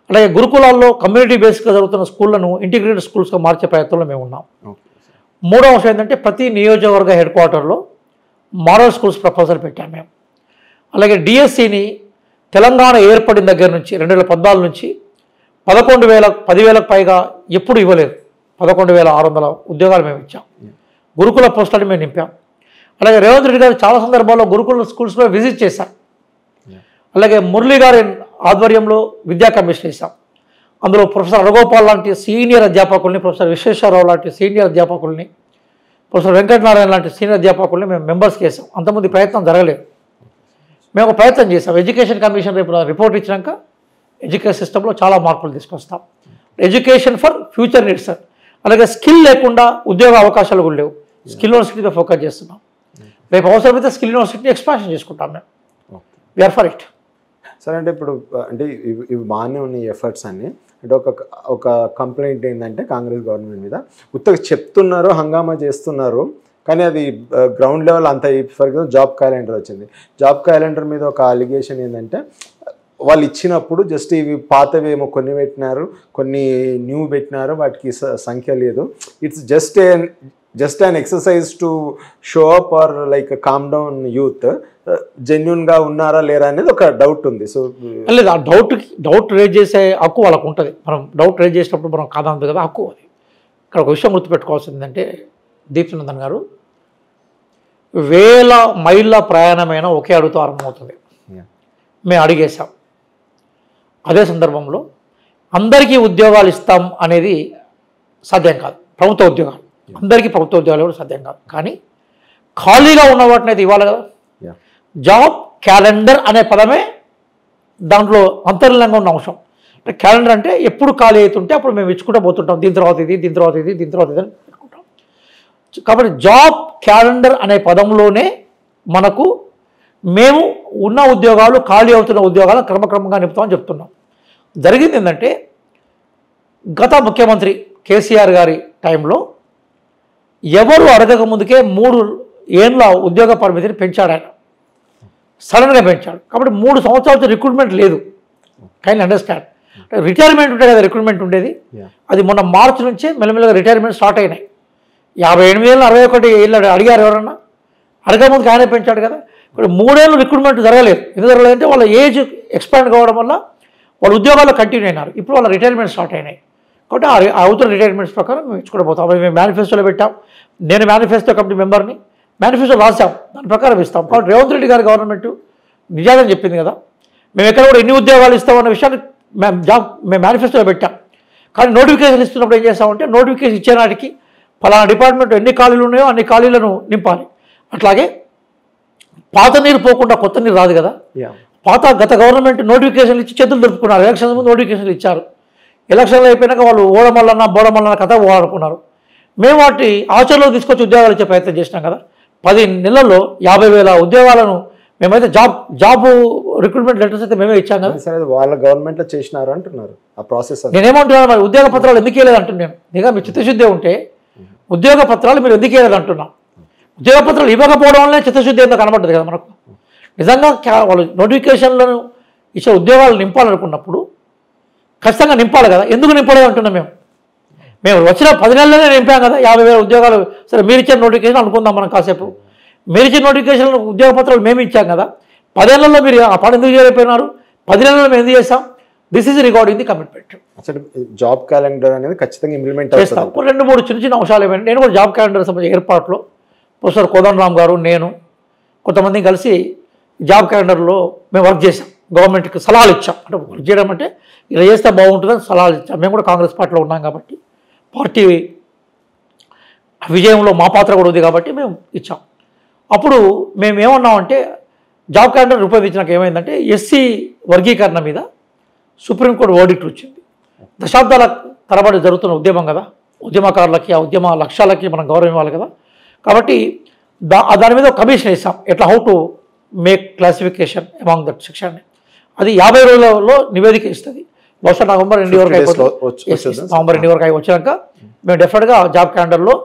అలాగే గురుకులాల్లో కమ్యూనిటీ బేస్గా జరుగుతున్న స్కూళ్లను ఇంటిగ్రేటెడ్ స్కూల్స్గా మార్చే ప్రయత్నంలో మేము ఉన్నాం. మూడవ అంశం ఏంటంటే ప్రతి నియోజకవర్గ హెడ్ క్వార్టర్లో మోడల్ స్కూల్స్ ప్రపోజల్ పెట్టాము మేము. అలాగే డిఎస్సిని తెలంగాణ ఏర్పడిన దగ్గర నుంచి 2014 నుంచి 10,000 పైగా ఎప్పుడు ఇవ్వలేదు. 11,600 ఉద్యోగాలు మేము ఇచ్చాం. గురుకుల పోస్టులను మేము నింపాం. అలాగే రేవంత్ రెడ్డి గారు చాలా సందర్భాల్లో గురుకుల స్కూల్స్లో విజిట్ చేశాం. అలాగే మురళి గారి ఆధ్వర్యంలో విద్యా కమిషన్ వేశాం. అందులో ప్రొఫెసర్ అరగోపాల్ లాంటి సీనియర్ అధ్యాపకుల్ని, ప్రొఫెసర్ విశ్వేశ్వరరావు లాంటి సీనియర్ అధ్యాపకుల్ని, ప్రొఫెసర్ వెంకటనారాయణ లాంటి సీనియర్ అధ్యాపకుల్ని మేము మెంబర్స్కి వేసాం. అంతమంది ప్రయత్నం జరగలేదు. మేము ఒక ప్రయత్నం చేసాం. ఎడ్యుకేషన్ కమిషన్ రేపు రిపోర్ట్ ఇచ్చినాక ఎడ్యుకేషన్ సిస్టంలో చాలా మార్పులు తీసుకొస్తాం. Education for future needs sir. అలాగే స్కిల్ లేకుండా ఉద్యోగ అవకాశాలు కూడా లేవు. స్కిల్ యూనివర్సిటీగా ఫోకస్ చేస్తున్నాం. రేపు అవసరమైతే స్కిల్ యూనివర్సిటీని ఎక్స్పాన్షన్ చేసుకుంటాం మేము. We are for it. సరే, అంటే ఇప్పుడు అంటే ఇవి బాగానే ఉన్నాయి ఎఫర్ట్స్ అన్ని. అంటే ఒక కంప్లైంట్ ఏంటంటే కాంగ్రెస్ గవర్నమెంట్ మీద ఉత్తగా చెప్తున్నారు, హంగామా చేస్తున్నారు, కానీ అది గ్రౌండ్ లెవెల్ అంత. ఫర్ ఎగ్జాంపుల్ జాబ్ క్యాలెండర్ వచ్చింది. జాబ్ క్యాలెండర్ మీద ఒక అలిగేషన్ ఏంటంటే వాళ్ళు ఇచ్చినప్పుడు జస్ట్ ఇవి పాతవి ఏమో కొన్ని పెట్టినారు, కొన్ని న్యూ పెట్టినారు, వాటికి సంఖ్య లేదు. It's just an exercise to show up or like calm down youth. జెన్యున్గా ఉన్నారా లేరా అనేది ఒక డౌట్ ఉంది. సో లేదు, ఆ డౌట్ రేజ్ చేసే హక్కు వాళ్ళకు ఉంటుంది. మనం డౌట్ రేజ్ చేసినప్పుడు మనం కాదంది కదా హక్కు అది. ఇక్కడ ఒక విషయం గుర్తుపెట్టుకోవాల్సింది ఏంటంటే దీప్తినందన్ గారు, వేల మైళ్ళ ప్రయాణమైన ఒకే అడుగుతో ఆరంభమవుతుంది. మేము అడిగేశాం. అదే సందర్భంలో అందరికీ ఉద్యోగాలు ఇస్తాం అనేది సాధ్యం కాదు. ప్రభుత్వ ఉద్యోగాలు అందరికీ ప్రభుత్వ ఉద్యోగాలు కూడా సాధ్యం కాదు. కానీ ఖాళీగా ఉన్న వాటిని అయితే ఇవ్వాలి కదా. జాబ్ క్యాలెండర్ అనే పదమే దాంట్లో అంతర్లీనంగా ఉన్న అంశం. అంటే క్యాలెండర్ అంటే ఎప్పుడు ఖాళీ అవుతుంటే అప్పుడు మేము ఇచ్చుకుంటూ పోతుంటాం. దీని తర్వాత ఇది, దీని తర్వాత ఇది, దీని తర్వాత ఇది అని పెట్టుకుంటాం. కాబట్టి జాబ్ క్యాలెండర్ అనే పదంలోనే మనకు మేము ఉన్న ఉద్యోగాలు, ఖాళీ అవుతున్న ఉద్యోగాలు క్రమక్రమంగా నింపుతామని చెప్తున్నాం. జరిగింది ఏంటంటే గత ముఖ్యమంత్రి కేసీఆర్ గారి టైంలో ఎవరు అడగక ముందుకే 3 ఏళ్ళ ఉద్యోగ పరిమితిని పెంచాడు ఆయన. సడన్గా పెంచాడు. కాబట్టి 3 సంవత్సరాలతో రిక్రూట్మెంట్ లేదు. Kind understand. రిటైర్మెంట్ ఉంటే కదా రిక్రూట్మెంట్ ఉండేది. అది మొన్న మార్చి నుంచే మెల్లమెల్లగా రిటైర్మెంట్ స్టార్ట్ అయినాయి. 58 ఏళ్ళు 61 ఏళ్ళు అడిగారు ఎవరన్నా? అడగక ముందుకు ఆయనే పెంచాడు కదా. ఇప్పుడు 3 ఏళ్ళు రిక్రూట్మెంట్ జరగలేదు. ఎందుకు జరగలేదంటే వాళ్ళ ఏజ్ ఎక్స్పాండ్ కావడం వల్ల వాళ్ళ ఉద్యోగాల్లో కంటిన్యూ అయినారు. ఇప్పుడు వాళ్ళ రిటైర్మెంట్ స్టార్ట్ అయినాయి. కాబట్టి ఆ అవుతున్న రిటైర్మెంట్స్ ప్రకారం మేము ఇచ్చుకుంటూ పోతాం. మేము మేనిఫెస్టోలో పెట్టాం. నేను మేనిఫెస్టో కమిటీ మెంబర్ని. మేనిఫెస్టో రాసాం, దాని ప్రకారం ఇస్తాం. కాబట్టి రేవంత్ రెడ్డి గారి గవర్నమెంట్ నిజాలని చెప్పింది కదా. మేము ఎక్కడ కూడా ఎన్ని ఉద్యోగాలు ఇస్తామన్న విషయాన్ని మేము మేనిఫెస్టోలో పెట్టాం. కానీ నోటిఫికేషన్ ఇస్తున్నప్పుడు ఏం చేస్తామంటే నోటిఫికేషన్ ఇచ్చే నాటికి ఫలానా డిపార్ట్మెంట్ ఎన్ని ఖాళీలు ఉన్నాయో అన్ని ఖాళీలను నింపాలి. అట్లాగే పాత నీరు పోకుండా కొత్త నీరు రాదు కదా. గత గవర్నమెంట్ నోటిఫికేషన్లు ఇచ్చి చేతులు దొరుకుతున్నారు. ఎలక్షన్స్ ముందు నోటిఫికేషన్లు ఇచ్చారు. ఎలక్షన్లు అయిపోయినాక వాళ్ళు ఓడమల్లన్న బోడమల్లన్న కథ పోవాలనుకున్నారు. మేము వాటి ఆచరణలో తీసుకొచ్చి ఉద్యోగాలు ఇచ్చే ప్రయత్నం చేసినాం కదా. 10 నెలల్లో 50,000 ఉద్యోగాలను మేమైతే జాబ్ రిక్రూట్మెంట్ లెటర్స్ అయితే మేమే ఇచ్చాం కదా. సరే, వాళ్ళ గవర్నమెంట్లో చేసినారు అంటున్నారు ఆ ప్రాసెస్. నేనేమంటున్నాను, మరి ఉద్యోగ పత్రాలు ఎందుకు ఇవ్వలేదు అంటున్నాను. నిజంగా మీ చిత్తశుద్ధి ఉంటే ఉద్యోగ పత్రాలు మీరు ఎందుకు ఇవ్వలేదు అంటున్నాం. ఉద్యోగ పత్రాలు ఇవ్వకపోవడం వల్లనే చిత్తశుద్ధి ఏందో కనబడ్డది కదా మనకు. నిజంగా వాళ్ళు నోటిఫికేషన్లను ఇచ్చే ఉద్యోగాలు నింపాలనుకున్నప్పుడు ఖచ్చితంగా నింపాలి కదా. ఎందుకు నింపలేదు అంటున్నాం. మేము వచ్చిన 10 నెలలనే నింపాం కదా 50,000 ఉద్యోగాలు. సరే, మీరు ఇచ్చిన నోటిఫికేషన్ అనుకుందాం మనం కాసేపు. మీరు ఇచ్చిన నోటిఫికేషన్ ఉద్యోగ పత్రాలు మేము ఇచ్చాం కదా. 10 నెలల్లో మీరు ఆ పని ఎందుకు చేయలేకపోయినారు? 10 నెలల్లో మేము ఎందుకు చేస్తాం? This is regarding the commitment. అసలు జాబ్ క్యాలెండర్ అనేది ఖచ్చితంగా ఇంప్లిమెంట్ చేస్తాం. 2-3 చిన్న అంశాలు ఏమైనా నేను కూడా జాబ్ క్యాలెండర్ సంబంధించిన ఏర్పాట్లో ప్రొఫెసర్ కోదండరామ్ గారు, నేను కొంతమంది కలిసి జాబ్ క్యాలెండర్లో మేము వర్క్ చేసాం. గవర్నమెంట్కి సలహాలు ఇచ్చాం. అంటే వర్క్ చేయడం అంటే ఇలా చేస్తే బాగుంటుందని సలహాలు ఇచ్చాం. మేము కూడా కాంగ్రెస్ పార్టీలో ఉన్నాం కాబట్టి పార్టీ విజయంలో మా పాత్ర కూడా ఉంది కాబట్టి మేము ఇచ్చాం. అప్పుడు మేము ఏమన్నామంటే జాబ్ క్యాలెండర్ రూపొందించినాక ఏమైందంటే ఎస్సీ వర్గీకరణ మీద సుప్రీంకోర్టు వర్డిక్ట్ వచ్చింది. దశాబ్దాల తరబడి జరుగుతున్న ఉద్యమం కదా. ఉద్యమకారులకి ఆ ఉద్యమ లక్ష్యాలకి మనం గౌరవం ఇవ్వాలి కదా. కాబట్టి దాని మీద ఒక కమిషన్ వేసాం. ఎట్లా how to make classification among that section. అది 50 రోజులలో నివేదిక ఇస్తుంది. బహుశా నవంబర్ 2 వరకు అయిపోతుంది. నవంబర్ 2 వరకు వచ్చినాక మేము డెఫినెట్గా జాబ్ క్యాలెండర్లో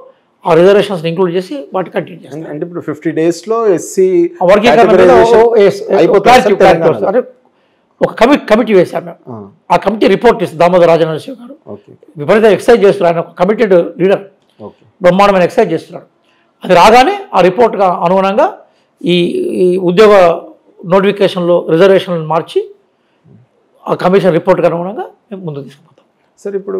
ఆ రిజర్వేషన్స్ ఇంక్లూడ్ చేసి వాటి కంటిన్యూ చేస్తాం. అంటే ఇప్పుడు 50 డేస్లో ఎస్సీ వర్గీకరణ అంటే ఒక కమిటీ వేశాం మేము. ఆ కమిటీ రిపోర్ట్ ఇస్తుంది దామోదర్ రాజనరసింహ గారు. విపరీతంగా ఎక్సైజ్ చేస్తున్నారు. ఆయన ఒక కమిటెడ్ లీడర్, బ్రహ్మాండమైన ఎక్సైజ్ చేస్తున్నాడు. అది రాగానే ఆ రిపోర్ట్గా అనుగుణంగా ఈ ఉద్యోగ నోటిఫికేషన్లో రిజర్వేషన్లను మార్చి ఆ కమిషన్ రిపోర్ట్కి అనుగుణంగా మేము ముందుకు తీసుకుపోతాం. సార్, ఇప్పుడు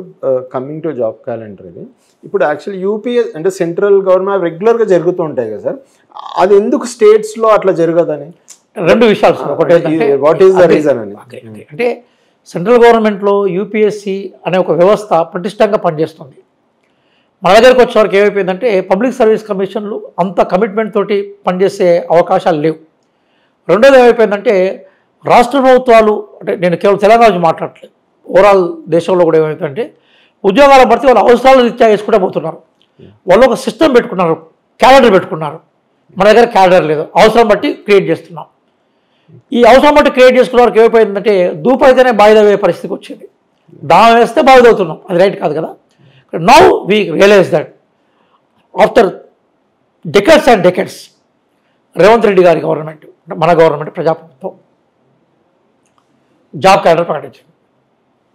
కమింగ్ టు జాబ్ క్యాలెండర్ ఇది ఇప్పుడు యాక్చువల్లీ యూపీఎస్ అంటే సెంట్రల్ గవర్నమెంట్ రెగ్యులర్గా జరుగుతూ ఉంటాయి కదా సార్. అది ఎందుకు స్టేట్స్లో అట్లా జరగదని 2 విషయాలు సార్. ఒకటి వాట్ ఈస్ ద రీజన్ అని అంటే సెంట్రల్ గవర్నమెంట్లో యూపీఎస్సీ అనే ఒక వ్యవస్థ పటిష్టంగా పనిచేస్తుంది. మన దగ్గరకు వచ్చేవరకు ఏమైపోయిందంటే పబ్లిక్ సర్వీస్ కమిషన్లు అంత కమిట్మెంట్ తోటి పనిచేసే అవకాశాలు లేవు. రెండోది ఏమైపోయిందంటే రాష్ట్ర ప్రభుత్వాలు, అంటే నేను కేవలం తెలంగాణ నుంచి మాట్లాడట్లేదు, ఓవరాల్ దేశంలో కూడా ఏమైపోయిందంటే ఉద్యోగాల భర్తీ వాళ్ళ అవసరాలు రీత్యా వేసుకుంటూ పోతున్నారు. వాళ్ళు ఒక సిస్టమ్ పెట్టుకున్నారు, క్యాలెండర్ పెట్టుకున్నారు. మన దగ్గర క్యాలెండర్ లేదు, అవసరం బట్టి క్రియేట్ చేస్తున్నాం. ఈ అవసరం బట్టి క్రియేట్ చేసుకున్న వారికి ఏమైపోయిందంటే దూపు అయితేనే బాయిదయ్యే పరిస్థితికి వచ్చింది. దాని వేస్తే బాయిదవుతున్నాం, అది రైట్ కాదు కదా. Now we realise that after decades and decades Revanth Reddy గారి గవర్నమెంట్, మన గవర్నమెంట్ ప్రజాప్రభుత్వం జాబ్ క్యాలెండర్ ప్రకటించింది.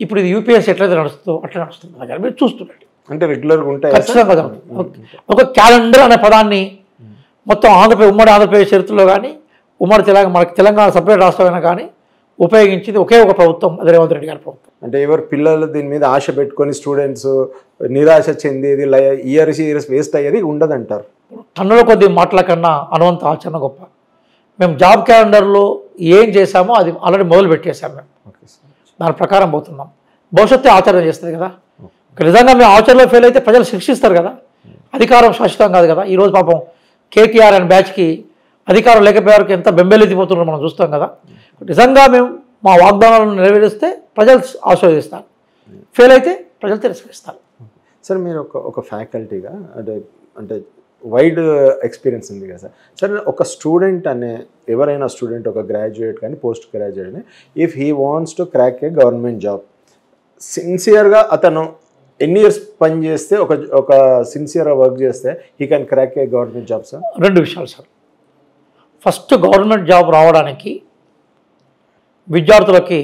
ఇప్పుడు ఇది యూపీఎస్ ఎట్లయితే నడుస్తుందో అట్లా నడుస్తుంది దగ్గర మీరు చూస్తున్నట్టు. అంటే రెగ్యులర్గా ఉంటాయి ఖచ్చితంగా ఒక క్యాలెండర్ అనే పదాన్ని మొత్తం ఉమ్మడి ఆంధ్రప్రదేశ్ చరిత్రలో కానీ ఉమ్మడి మనకి తెలంగాణ సపరేట్ రాష్ట్రమైనా కానీ ఉపయోగించింది ఒకే ఒక ప్రభుత్వం, అది రేవంత్ రెడ్డి గారి ప్రభుత్వం. అంటే ఎవరు పిల్లలు దీని మీద ఆశ పెట్టుకొని స్టూడెంట్స్ నిరాశ చెందేది, ఇయర్స్ వేస్ట్ అయ్యేది ఉండదంటారు. టన్నుల కొద్ది మాటల కన్నా అనువంత ఆచరణ గొప్ప. మేము జాబ్ క్యాలెండర్లో ఏం చేశామో అది ఆల్రెడీ మొదలు పెట్టేశాము. మేము ఓకే సార్. దాని ప్రకారం పోతున్నాం. భవిష్యత్తు ఆచరణ చేస్తుంది కదా. నిజంగా మేము ఆచరణలో ఫెయిల్ అయితే ప్రజలు శిక్షిస్తారు కదా. అధికారం శాశ్వతం కాదు కదా. ఈరోజు పాపం కేటీఆర్ అండ్ బ్యాచ్కి అధికారం లేకపోయేవారికి ఎంత బెంబెలెత్తిపోతున్నారో మనం చూస్తాం కదా. నిజంగా మేము మా వాగ్దానాలను నెరవేరిస్తే ప్రజలు ఆశీర్వదిస్తారు, ఫెయిల్ అయితే ప్రజలు తిరస్కరిస్తారు. సార్ మీరు ఒక ఫ్యాకల్టీగా అంటే వైడ్ ఎక్స్పీరియన్స్ ఉంది కదా సార్. సార్ ఒక స్టూడెంట్ ఎవరైనా స్టూడెంట్, ఒక గ్రాడ్యుయేట్ కానీ పోస్ట్ గ్రాడ్యుయేట్ కానీ, if he wants to crack A government job, సిన్సియర్గా అతను ఎన్ని ఇయర్స్ పని చేస్తే, ఒక సిన్సియర్గా వర్క్ చేస్తే he can crack A government job sir? రెండు విషయాలు సార్. ఫస్ట్, గవర్నమెంట్ జాబ్ రావడానికి విద్యార్థులకి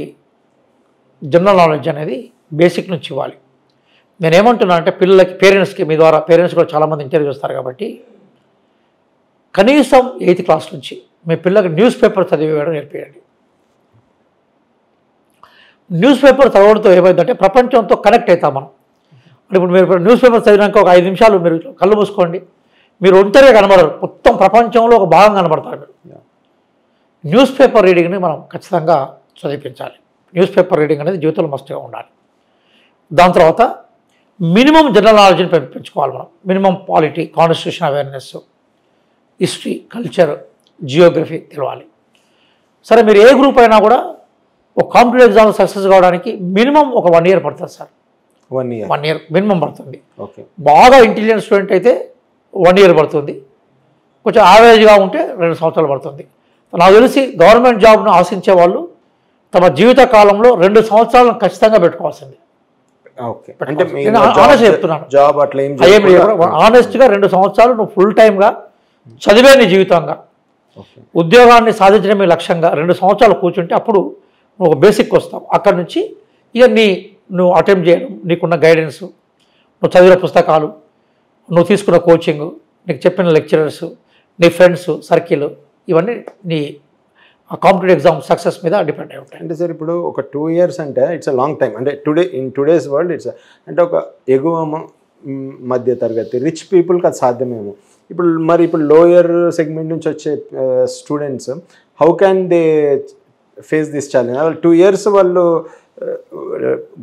జనరల్ నాలెడ్జ్ అనేది బేసిక్ నుంచి ఇవ్వాలి. నేనేమంటున్నా అంటే పిల్లలకి, పేరెంట్స్కి, మీ ద్వారా పేరెంట్స్ కూడా చాలామంది ఇంటర్వ్యూ చేస్తారు కాబట్టి కనీసం 8th క్లాస్ నుంచి మీ పిల్లలకి న్యూస్ పేపర్ చదివేయడం నేర్పియండి. న్యూస్ పేపర్ చదవడంతో ఏమైందంటే ప్రపంచంతో కనెక్ట్ అవుతాం మనం. ఇప్పుడు మీరు న్యూస్ పేపర్ చదివినాక ఒక 5 నిమిషాలు మీరు కళ్ళు మూసుకోండి, మీరు ఒంటరిగా కనబడరు, మొత్తం ప్రపంచంలో ఒక భాగం కనబడతారు మీరు. న్యూస్ పేపర్ రీడింగ్ని మనం ఖచ్చితంగా చదివించాలి. న్యూస్ పేపర్ రీడింగ్ అనేది జీవితంలో మస్ట్గా ఉండాలి. దాని తర్వాత మినిమం జనరల్ నాలెడ్జ్ని పెంచుకోవాలి మనం. Minimum polity, constitution awareness, history, culture, Geography తెలవాలి. సరే, మీరు ఏ గ్రూప్ అయినా కూడా ఒక కాంపిటేటివ్ ఎగ్జామ్ సక్సెస్ కావడానికి మినిమం ఒక 1 year పడుతుంది సార్. 1 year మినిమం పడుతుంది. ఓకే. బాగా ఇంటెలిజెంట్ స్టూడెంట్ అయితే 1 year పడుతుంది. కొంచెం యావరేజ్గా ఉంటే 2 సంవత్సరాలు పడుతుంది. నాకు తెలిసి గవర్నమెంట్ జాబ్ను ఆశించే వాళ్ళు తమ జీవిత కాలంలో 2 సంవత్సరాలను ఖచ్చితంగా పెట్టుకోవాల్సింది. ఓకే. అంటే ఆనెస్ట్ చెప్తున్నాను, జాబ్ అట్లా ఆనెస్ట్గా 2 సంవత్సరాలు నువ్వు ఫుల్ టైమ్గా చదివే నీ జీవితంగా ఉద్యోగాన్ని సాధించడమే లక్ష్యంగా 2 సంవత్సరాలు కూర్చుంటే అప్పుడు నువ్వు ఒక బేసిక్ వస్తావు. అక్కడి నుంచి ఇక నువ్వు అటెంప్ట్ చేయడం, నీకున్న గైడెన్స్, నువ్వు చదివిన పుస్తకాలు, నువ్వు తీసుకున్న కోచింగ్, నీకు చెప్పిన లెక్చరర్స్, నీ ఫ్రెండ్స్ సర్కిల్, ఇవన్నీ నీ ఆ కాంపిటేటివ్ ఎగ్జామ్ సక్సెస్ మీద డిపెండ్ అయి ఉంటాయి. అంటే సార్ ఇప్పుడు ఒక 2 years అంటే ఇట్స్ అ లాంగ్ టైం. అంటే టుడేస్ వరల్డ్ ఇట్స్ అంటే ఒక ఎగువ మధ్య తరగతి రిచ్ పీపుల్కి అది సాధ్యమేమో. ఇప్పుడు లోయర్ సెగ్మెంట్ నుంచి వచ్చే students how can they face this challenge? 2 years వాళ్ళు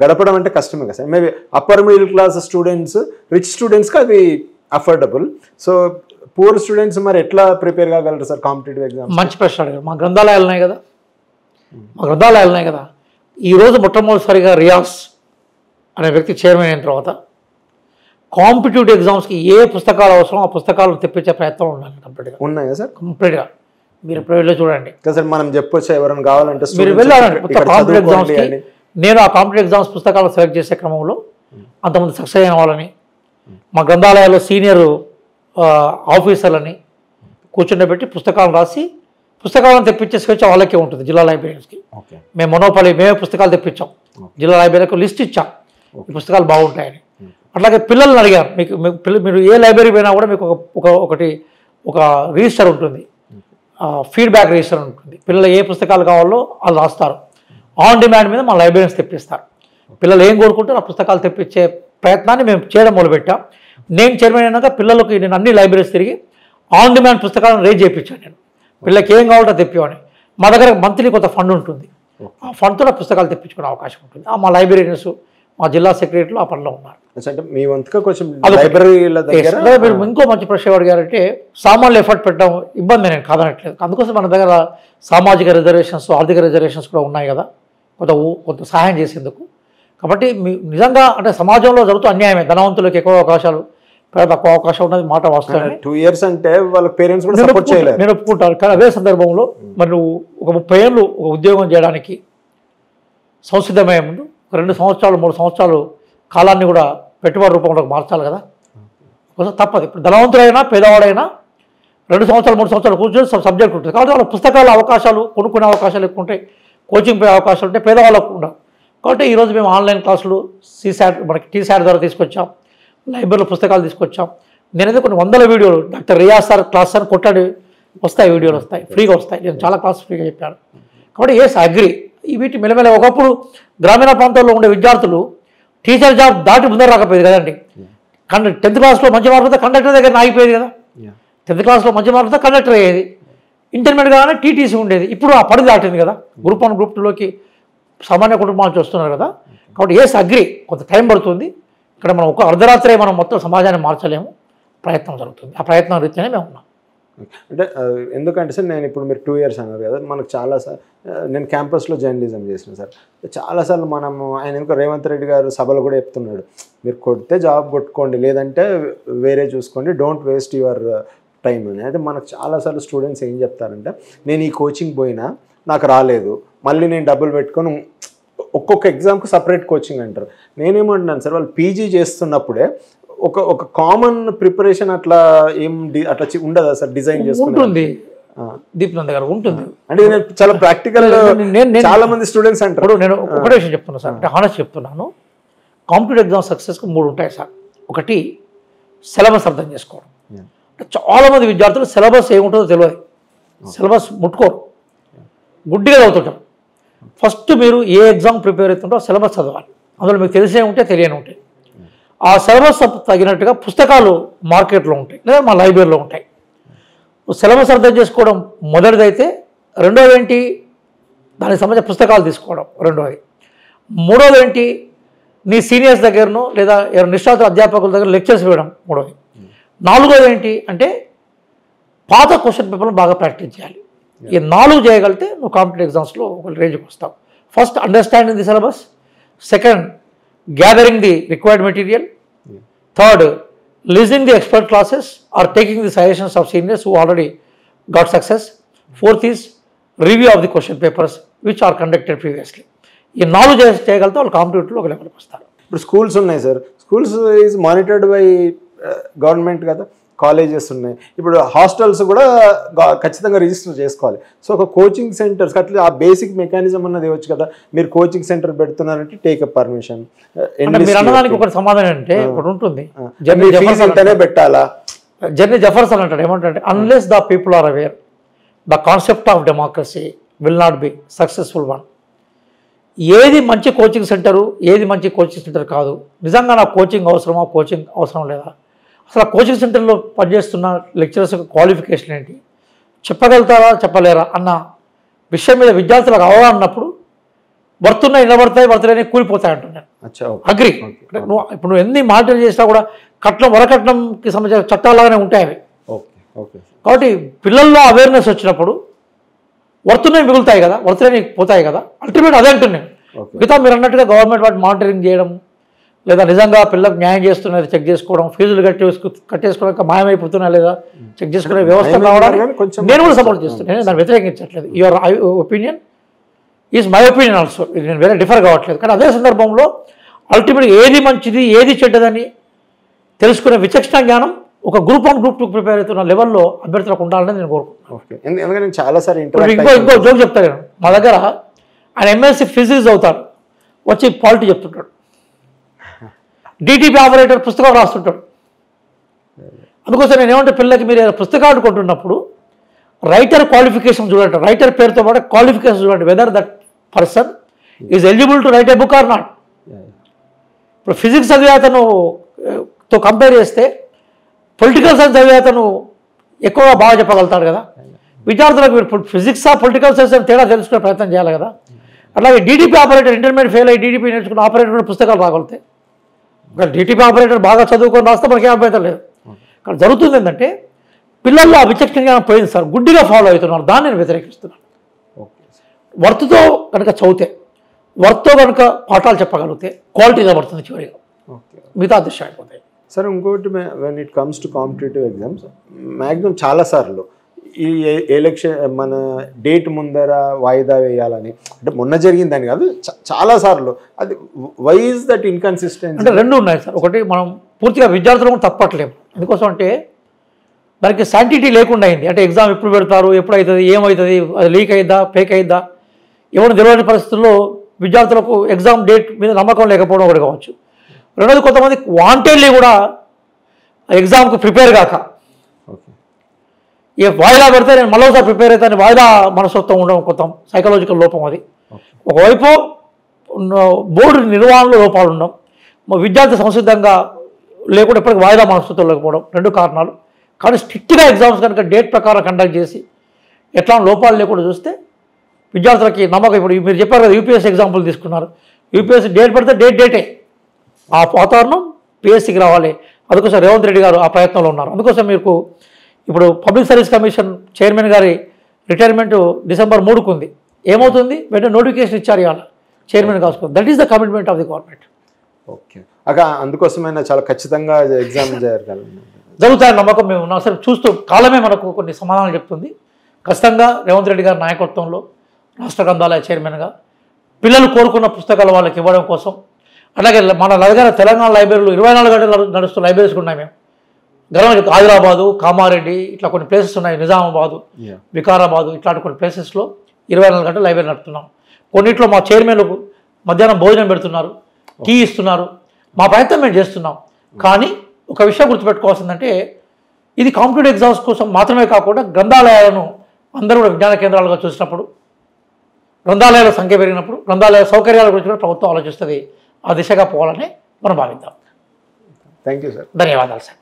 గడపడం అంటే కష్టమే కదా sir. Maybe upper middle class students, rich స్టూడెంట్స్కి అది అఫోర్డబుల్. సో పూర్ స్టూడెంట్స్ మరి ఎట్లా ప్రిపేర్ కాగలరు సార్ కాంపిటేటివ్ ఎగ్జామ్? మంచి ప్రశ్న అడిగారు. మా గ్రంథాలయాలు ఉన్నాయి కదా. ఈరోజు మొట్టమొదటిసారిగా రియాస్ అనే వ్యక్తి చైర్మన్ అయిన తర్వాత కాంపిటేటివ్ ఎగ్జామ్స్కి ఏ పుస్తకాలు అవసరం ఆ పుస్తకాలను తెప్పించే ప్రయత్నం ఉండాలి. కంప్లీట్గా ఉన్నాయా సార్? కంప్లీట్గా మీరు ప్రైవేట్లో చూడండి సార్. మనం చెప్పొచ్చా ఎవరైనా కావాలంటే మీరు వెళ్ళాలండి కాంపిటేటివ్ ఎగ్జామ్స్కి. నేను ఆ కాంపిటేటివ్ ఎగ్జామ్స్ పుస్తకాలు సెలెక్ట్ చేసే క్రమంలో అంతమంది సక్సెస్ అయిన వాళ్ళని మా గ్రంథాలయాల్లో సీనియర్ ఆఫీసర్లని కూర్చుండబెట్టి పుస్తకాలను రాసి పుస్తకాలను తెప్పించే స్వేచ్ఛ వాళ్ళకే ఉంటుంది. జిల్లా లైబ్రరీస్కి మేము మేమే పుస్తకాలు తెప్పించాం. జిల్లా లైబ్రరీకి లిస్ట్ ఇచ్చాం ఈ పుస్తకాలు బాగుంటాయని. అట్లాగే పిల్లల్ని అడిగారు, మీరు ఏ లైబ్రరీ పోయినా కూడా మీకు ఒక రిజిస్టర్ ఉంటుంది, ఫీడ్బ్యాక్ రిజిస్టర్ ఉంటుంది. పిల్లలు ఏ పుస్తకాలు కావాలో వాళ్ళు రాస్తారు. ఆన్ డిమాండ్ మీద మా లైబ్రరీస్ తెప్పిస్తారు. పిల్లలు ఏం కోరుకుంటారో ఆ పుస్తకాలు తెప్పించే ప్రయత్నాన్ని మేము చేయడం మొదలుపెట్టాం. నేను చైర్మన్ అయినాక పిల్లలకి నేను అన్ని లైబ్రరీస్ తిరిగి ఆన్ డిమాండ్ పుస్తకాలను రేజ్ చేయించాను. నేను పిల్లలకి ఏం కావాలో తెప్పివని. మా దగ్గర మంత్లీ కొంత ఫండ్ ఉంటుంది. ఆ ఫండ్తో పుస్తకాలు తెప్పించుకునే అవకాశం ఉంటుంది. మా లైబ్రరీస్, మా జిల్లా సెక్రటరీలు ఆ పనిలో ఉన్నారు. అంటే మీ వంతుగా కొంచెం లైబ్రరీల దగ్గర మీరు ఇంకో మంచి ప్రశ్న అడిగారంటే సామాన్లు ఎఫర్ట్ పెట్టడం ఇబ్బంది నేను కాదనట్లేదు. అందుకోసం మన దగ్గర సామాజిక రిజర్వేషన్స్, ఆర్థిక రిజర్వేషన్స్ కూడా ఉన్నాయి కదా కొంత సహాయం చేసేందుకు. కాబట్టి నిజంగా అంటే సమాజంలో జరుగుతూ అన్యాయమే. ధనవంతులకు ఎక్కువ అవకాశాలు, తక్కువ అవకాశం ఉన్నది మాట వాస్తవమే. 2 years అంటే వాళ్ళ పేరెంట్స్ కూడా సపోర్ట్ చేయలేరు. నేను ఒప్పుకుంటాను. కానీ అదే సందర్భంలో మరి నువ్వు ఒక 30 ఏళ్ళు ఒక ఉద్యోగం చేయడానికి సంసిద్ధమయ్యే ముందు 2 సంవత్సరాలు 3 సంవత్సరాలు కాలాన్ని కూడా పెట్టుబడి రూపంలో మార్చాలి కదా. తప్పదు. ఇప్పుడు ధనవంతుడైనా పేదవాడైనా 2 సంవత్సరాలు 3 సంవత్సరాలు కూర్చొని సబ్జెక్ట్ ఉంటుంది. కాబట్టి వాళ్ళ పుస్తకాల అవకాశాలు, కొనుక్కునే అవకాశాలు ఎక్కువ ఉంటాయి, కోచింగ్ పోయే అవకాశాలు ఉంటాయి, పేదవాళ్ళకు ఉండవు. కాబట్టి ఈరోజు మేము ఆన్లైన్ క్లాసులు సీసాట్ మనకి టీసాట్ ద్వారా తీసుకొచ్చాం, లైబ్రరీలో పుస్తకాలు తీసుకొచ్చాం. నేనైతే కొన్ని 100 వీడియోలు డాక్టర్ రియాజ్ సార్ క్లాస్ అని కొట్టాడు వస్తాయి, వీడియోలు వస్తాయి, ఫ్రీగా వస్తాయి. నేను చాలా క్లాస్ ఫ్రీగా చెప్పాను. కాబట్టి ఎస్ అగ్రి. వీటి మెల్లమెల్ల ఒకప్పుడు గ్రామీణ ప్రాంతాల్లో ఉండే విద్యార్థులు టీచర్ జాబ్ దాటి ముందర రాకపోయేది కదండి. 10th క్లాస్లో మంచి మార్కులతో కండక్టర్ దగ్గర ఆగిపోయేది కదా. 10th క్లాస్లో మంచి మార్కులతో కండక్టర్ అయ్యేది. ఇంటర్మీడియట్ కాగానే టీటీసీ ఉండేది. ఇప్పుడు ఆ పరిధి దాటింది కదా. గ్రూప్ 1 గ్రూప్ 2లోకి సామాన్య కుటుంబాలు చూస్తున్నారు కదా. కాబట్టి అగ్రి కొంత టైం పడుతుంది. ఇక్కడ మనం ఒక అర్ధరాత్రే మనం మొత్తం సమాజాన్ని మార్చలేము. ప్రయత్నం జరుగుతుంది. ఆ ప్రయత్నం రీత్యానే మేము ఉన్నాం. అంటే ఎందుకంటే సార్ నేను ఇప్పుడు మీరు 2 years అన్నారు కదా, మనకు చాలాసార్లు నేను క్యాంపస్లో జర్నలిజం చేసిన సార్, చాలాసార్లు మనము ఆయన ఇంకా రేవంత్ రెడ్డి గారు సభలో కూడా చెప్తున్నాడు, మీరు కొడితే జాబ్ కొట్టుకోండి, లేదంటే వేరే చూసుకోండి, డోంట్ వేస్ట్ యువర్ టైం అని. అయితే మనకు చాలాసార్లు స్టూడెంట్స్ ఏం చెప్తారంటే, నేను ఈ కోచింగ్ పోయినా నాకు రాలేదు, మళ్ళీ నేను డబ్బులు పెట్టుకొని ఒక్కొక్క ఎగ్జామ్కి సపరేట్ కోచింగ్ అంటారు. నేనేమంటున్నాను సార్, వాళ్ళు పీజీ చేస్తున్నప్పుడే ఒక కామన్ ప్రిపరేషన్ అట్లా అట్లా ఉండదా సార్? డిజైన్ చేసుకుంటుంది దీప్నంద్ గారు ఉంటుంది. అంటే నేను చాలా ప్రాక్టికల్, చాలా మంది స్టూడెంట్స్ అంటారు. నేను ఒకటే విషయం చెప్తున్నాను సార్, అంటే హానెస్ట్ చెప్తున్నాను. కాంపిటేటివ్ ఎగ్జామ్ సక్సెస్కి 3 ఉంటాయి సార్. ఒకటి సిలబస్ అర్థం చేసుకోవడం. చాలామంది విద్యార్థులు సిలబస్ ఏముంటుందో తెలియదు, సిలబస్ ముట్టుకోరు, గుడ్డిగా చదువుతుంటారు. ఫస్ట్ మీరు ఏ ఎగ్జామ్ ప్రిపేర్ అవుతుంటో సిలబస్ చదవాలి. అందులో మీకు తెలిసే ఉంటే తెలియని ఉంటాయి. ఆ సిలబస్ తగినట్టుగా పుస్తకాలు మార్కెట్లో ఉంటాయి, లేదా మా లైబ్రరీలో ఉంటాయి. సిలబస్ అర్థం చేసుకోవడం మొదటిదైతే, రెండోది ఏంటి, దానికి సంబంధించిన పుస్తకాలు తీసుకోవడం రెండోది. మూడోది ఏంటి, నీ సీనియర్స్ దగ్గరను లేదా నిష్ణాత అధ్యాపకుల దగ్గర లెక్చర్స్ ఇవ్వడం మూడోది. నాలుగోది ఏంటి అంటే, పాత క్వశ్చన్ పేపర్లను బాగా ప్రాక్టీస్ చేయాలి. ఈ 4 చేయగలిగితే నువ్వు కాంపిటేటివ్ ఎగ్జామ్స్లో ఒక రేంజ్కి వస్తావు. First understanding the syllabus, second gathering the required material, third listening the expert classes or taking the suggestions of seniors who already got success, fourth is review of the question papers which are conducted previously. ఈ 4 చేయగలిగితే వాళ్ళు కాంపిటేటివ్లో ఒక లెవెల్కి వస్తారు. ఇప్పుడు schools ఉన్నాయి sir, schools is monitored by government కదా, colleges ఉన్నాయి, ఇప్పుడు హాస్టల్స్ కూడా ఖచ్చితంగా రిజిస్టర్ చేసుకోవాలి. సో ఒక కోచింగ్ సెంటర్స్ అట్లా ఆ బేసిక్ మెకానిజం అన్నది ఇవ్వచ్చు కదా. మీరు కోచింగ్ సెంటర్ పెడుతున్నారంటే టేక్ అప్ పర్మిషన్. మీరు అన్నదానికి ఒకటి సమాధానం అంటే ఒకటి ఉంటుంది, పెట్టాలా. జర్నీ జెఫర్సన్ అంటాడు, ఏమంటాడంటే, unless the people are aware the concept of democracy will not be successful one. ఏది మంచి కోచింగ్ సెంటరు, ఏది మంచి కోచింగ్ సెంటర్ కాదు, నిజంగా నాకు కోచింగ్ అవసరమా, కోచింగ్ అవసరం లేదా, అసలు ఆ కోచింగ్ సెంటర్లో పనిచేస్తున్న లెక్చరర్స్ క్వాలిఫికేషన్ ఏంటి, చెప్పగలుగుతారా చెప్పలేరా అన్న విషయం మీద విద్యార్థులకు అవగాహన ఉన్నప్పుడు వర్తున్నాయి నిలబడతాయి, వర్తలేని కూలిపోతాయి అంటున్నాను. అగ్రి. నువ్వు ఇప్పుడు నువ్వు ఎన్ని మానిటర్ చేసినా కూడా కట్నం వరకట్నంకి సంబంధించిన చట్టాలాగానే ఉంటాయి అవి. కాబట్టి పిల్లల్లో అవేర్నెస్ వచ్చినప్పుడు వర్తున్నాయి మిగులుతాయి కదా, వర్తలేని పోతాయి కదా. అల్టిమేట్ అదే అంటున్నాను. మిగతా మీరు అన్నట్టుగా గవర్నమెంట్ వాటి మానిటరింగ్ చేయడం, లేదా నిజంగా పిల్లలకు న్యాయం చేస్తున్నది చెక్ చేసుకోవడం, ఫీజులు కట్టేసుకోవడానికి మాయమైపోతున్నా లేదా చెక్ చేసుకునే వ్యవస్థ రావడానికి నేను కూడా సపోర్ట్ చేస్తున్నాను, దాన్ని వ్యతిరేకించట్లేదు. Your opinion is my opinion also, ఇది నేను వేరే డిఫర్ కావట్లేదు. కానీ అదే సందర్భంలో అల్టిమేట్గా ఏది మంచిది ఏది చెడ్డదని తెలుసుకునే విచక్షణ జ్ఞానం ఒక గ్రూప్ 1 గ్రూప్ 2 ప్రిపేర్ అవుతున్న లెవెల్లో అభ్యర్థులకు ఉండాలని నేను కోరుకుంటున్నాను. ఎందుకంటే చాలాసారి ఇంకో జోక్ చెప్తాను నేను. మా దగ్గర ఆయన MSc ఫిజిక్స్ అవుతాడు, వచ్చి పాలిటీ చెప్తుంటాడు, DTP ఆపరేటర్ పుస్తకం రాస్తుంటాడు. అందుకోసం నేను ఏమంటే, పిల్లలకి మీరు పుస్తకాలు కొంటున్నప్పుడు రైటర్ క్వాలిఫికేషన్ చూడండి, రైటర్ పేరుతో పాటు క్వాలిఫికేషన్ చూడండి, weather that person is eligible to right A book or not. ఇప్పుడు ఫిజిక్స్ చదివే అతనుతో కంపేర్ చేస్తే పొలిటికల్ సైన్స్ చదివే అతను ఎక్కువగా బాగా చెప్పగలుగుతాడు కదా. విద్యార్థులకు మీరు ఫిజిక్సా పొలిటికల్ సైన్స్ అని తేడా తెలుసుకునే ప్రయత్నం చేయాలి కదా. అట్లాగే DTP ఆపరేటర్ ఇంటర్మీడియట్ ఫెయిల్ అయ్యి DTP నేర్చుకున్న ఆపరేటర్ పుస్తకాలు రాగలుగుతాయి. DTP ఆపరేటర్ బాగా చదువుకొని రాస్తే మనకి అభ్యంతరం లేదు. కానీ జరుగుతుంది ఏంటంటే, పిల్లల్లో ఆ విచక్షణ జ్ఞానం పోయింది సార్, గుడ్డిగా ఫాలో అవుతున్నారు. దాన్ని నేను వ్యతిరేకిస్తున్నాను. వర్త్తో కనుక చదివితే, వర్త్తో కనుక పాఠాలు చెప్పగలిగితే క్వాలిటీ నిలబడుతుంది చివరిగా, మిగతా దృష్టి అయిపోతాయి. సార్ ఇంకోటి, when it comes to competitive exams maximum చాలాసార్లు ఈ ఎలక్షన్ మన డేట్ ముందర వాయిదా వేయాలని, అంటే మొన్న జరిగిందని కాదు, చాలాసార్లు. అది వై ఈజ్ దట్ ఇన్కన్సిస్టెన్సీ? అంటే రెండు ఉన్నాయి సార్. ఒకటి, మనం పూర్తిగా విద్యార్థులను తప్పట్లేము. ఎందుకోసం అంటే దానికి శాంటిటీ లేకుండా అయింది. అంటే ఎగ్జామ్ ఎప్పుడు పెడతారు, ఎప్పుడు అవుతుంది, ఏమవుతుంది, అది లీక్ అయిద్దా ఫేక్ అయిద్దా, ఎవరు తెలియని పరిస్థితుల్లో విద్యార్థులకు ఎగ్జామ్ డేట్ మీద నమ్మకం లేకపోవడం ఒకటి కావచ్చు. రెండోది, కొంతమంది వాంటెడ్లీ కూడా ఎగ్జామ్కి ప్రిపేర్ కాక, ఇక వాయిదా పెడితే నేను మరోసారి ప్రిపేర్ అవుతాను, వాయిదా మనస్తత్వం ఉండడం కొంత సైకలాజికల్ లోపం అది. ఒకవైపు బోర్డు నిర్వహణలో లోపాలు ఉండడం, విద్యార్థి సంసిద్ధంగా లేకుండా ఇప్పటికి వాయిదా మనస్తత్వం లేకపోవడం 2 కారణాలు. కానీ స్ట్రిక్ట్గా ఎగ్జామ్స్ కనుక డేట్ ప్రకారం కండక్ట్ చేసి ఎట్లా లోపాలు లేకుండా చూస్తే విద్యార్థులకి నమ్మకం. ఇప్పుడు మీరు చెప్పారు కదా, యూపీఎస్సీ ఎగ్జాంపుల్ తీసుకున్నారు. యూపీఎస్సీ డేట్ పడితే డేటే ఆ వాతావరణం పిఎస్సీకి రావాలి. అందుకోసం రేవంత్ రెడ్డి గారు ఆ ప్రయత్నంలో ఉన్నారు. అందుకోసం మీకు ఇప్పుడు పబ్లిక్ సర్వీస్ కమిషన్ చైర్మన్ గారి రిటైర్మెంట్ December 3కు ఉంది. ఏమవుతుంది, వెంటనే నోటిఫికేషన్ ఇచ్చారు ఇవాళ చైర్మన్ కాసుకో. That is the commitment of the government. Okay అందుకోసమైనా చాలా ఖచ్చితంగా ఎగ్జామ్ జరుగుతాయని నమ్మకం మేము ఉన్నాం. సరే చూస్తూ కాలమే మనకు కొన్ని సమాధానాలు చెప్తుంది. ఖచ్చితంగా రేవంత్ రెడ్డి గారి నాయకత్వంలో రాష్ట్ర గ్రంథాలయ చైర్మన్గా పిల్లలు కోరుకున్న పుస్తకాలు వాళ్ళకి ఇవ్వడం కోసం, అలాగే మన దగ్గర తెలంగాణ లైబ్రరీలు 24 గంటలు నడుస్తున్న లైబ్రరీస్ ఉన్నాయి. మేము గర్వం ఆదిలాబాదు, కామారెడ్డి ఇట్లా కొన్ని ప్లేసెస్ ఉన్నాయి, నిజామాబాదు, వికారాబాదు ఇట్లాంటి కొన్ని ప్లేసెస్లో 24 గంటలు లైబ్రరీ నడుపుతున్నాం. కొన్నిట్లో మా చైర్మన్లు మధ్యాహ్నం భోజనం పెడుతున్నారు, టీ ఇస్తున్నారు. మా ప్రయత్నం మేము చేస్తున్నాం. కానీ ఒక విషయం గుర్తుపెట్టుకోవాల్సిందంటే ఇది కాంపిటేటివ్ ఎగ్జామ్స్ కోసం మాత్రమే కాకుండా గ్రంథాలయాలను అందరూ కూడా విజ్ఞాన కేంద్రాలుగా చూసినప్పుడు, గ్రంథాలయాల సంఖ్య పెరిగినప్పుడు గ్రంథాలయ సౌకర్యాల గురించి కూడా ప్రభుత్వం ఆలోచిస్తుంది. ఆ దిశగా పోవాలని మనం భావిద్దాం. Thank you sir. ధన్యవాదాలు సార్.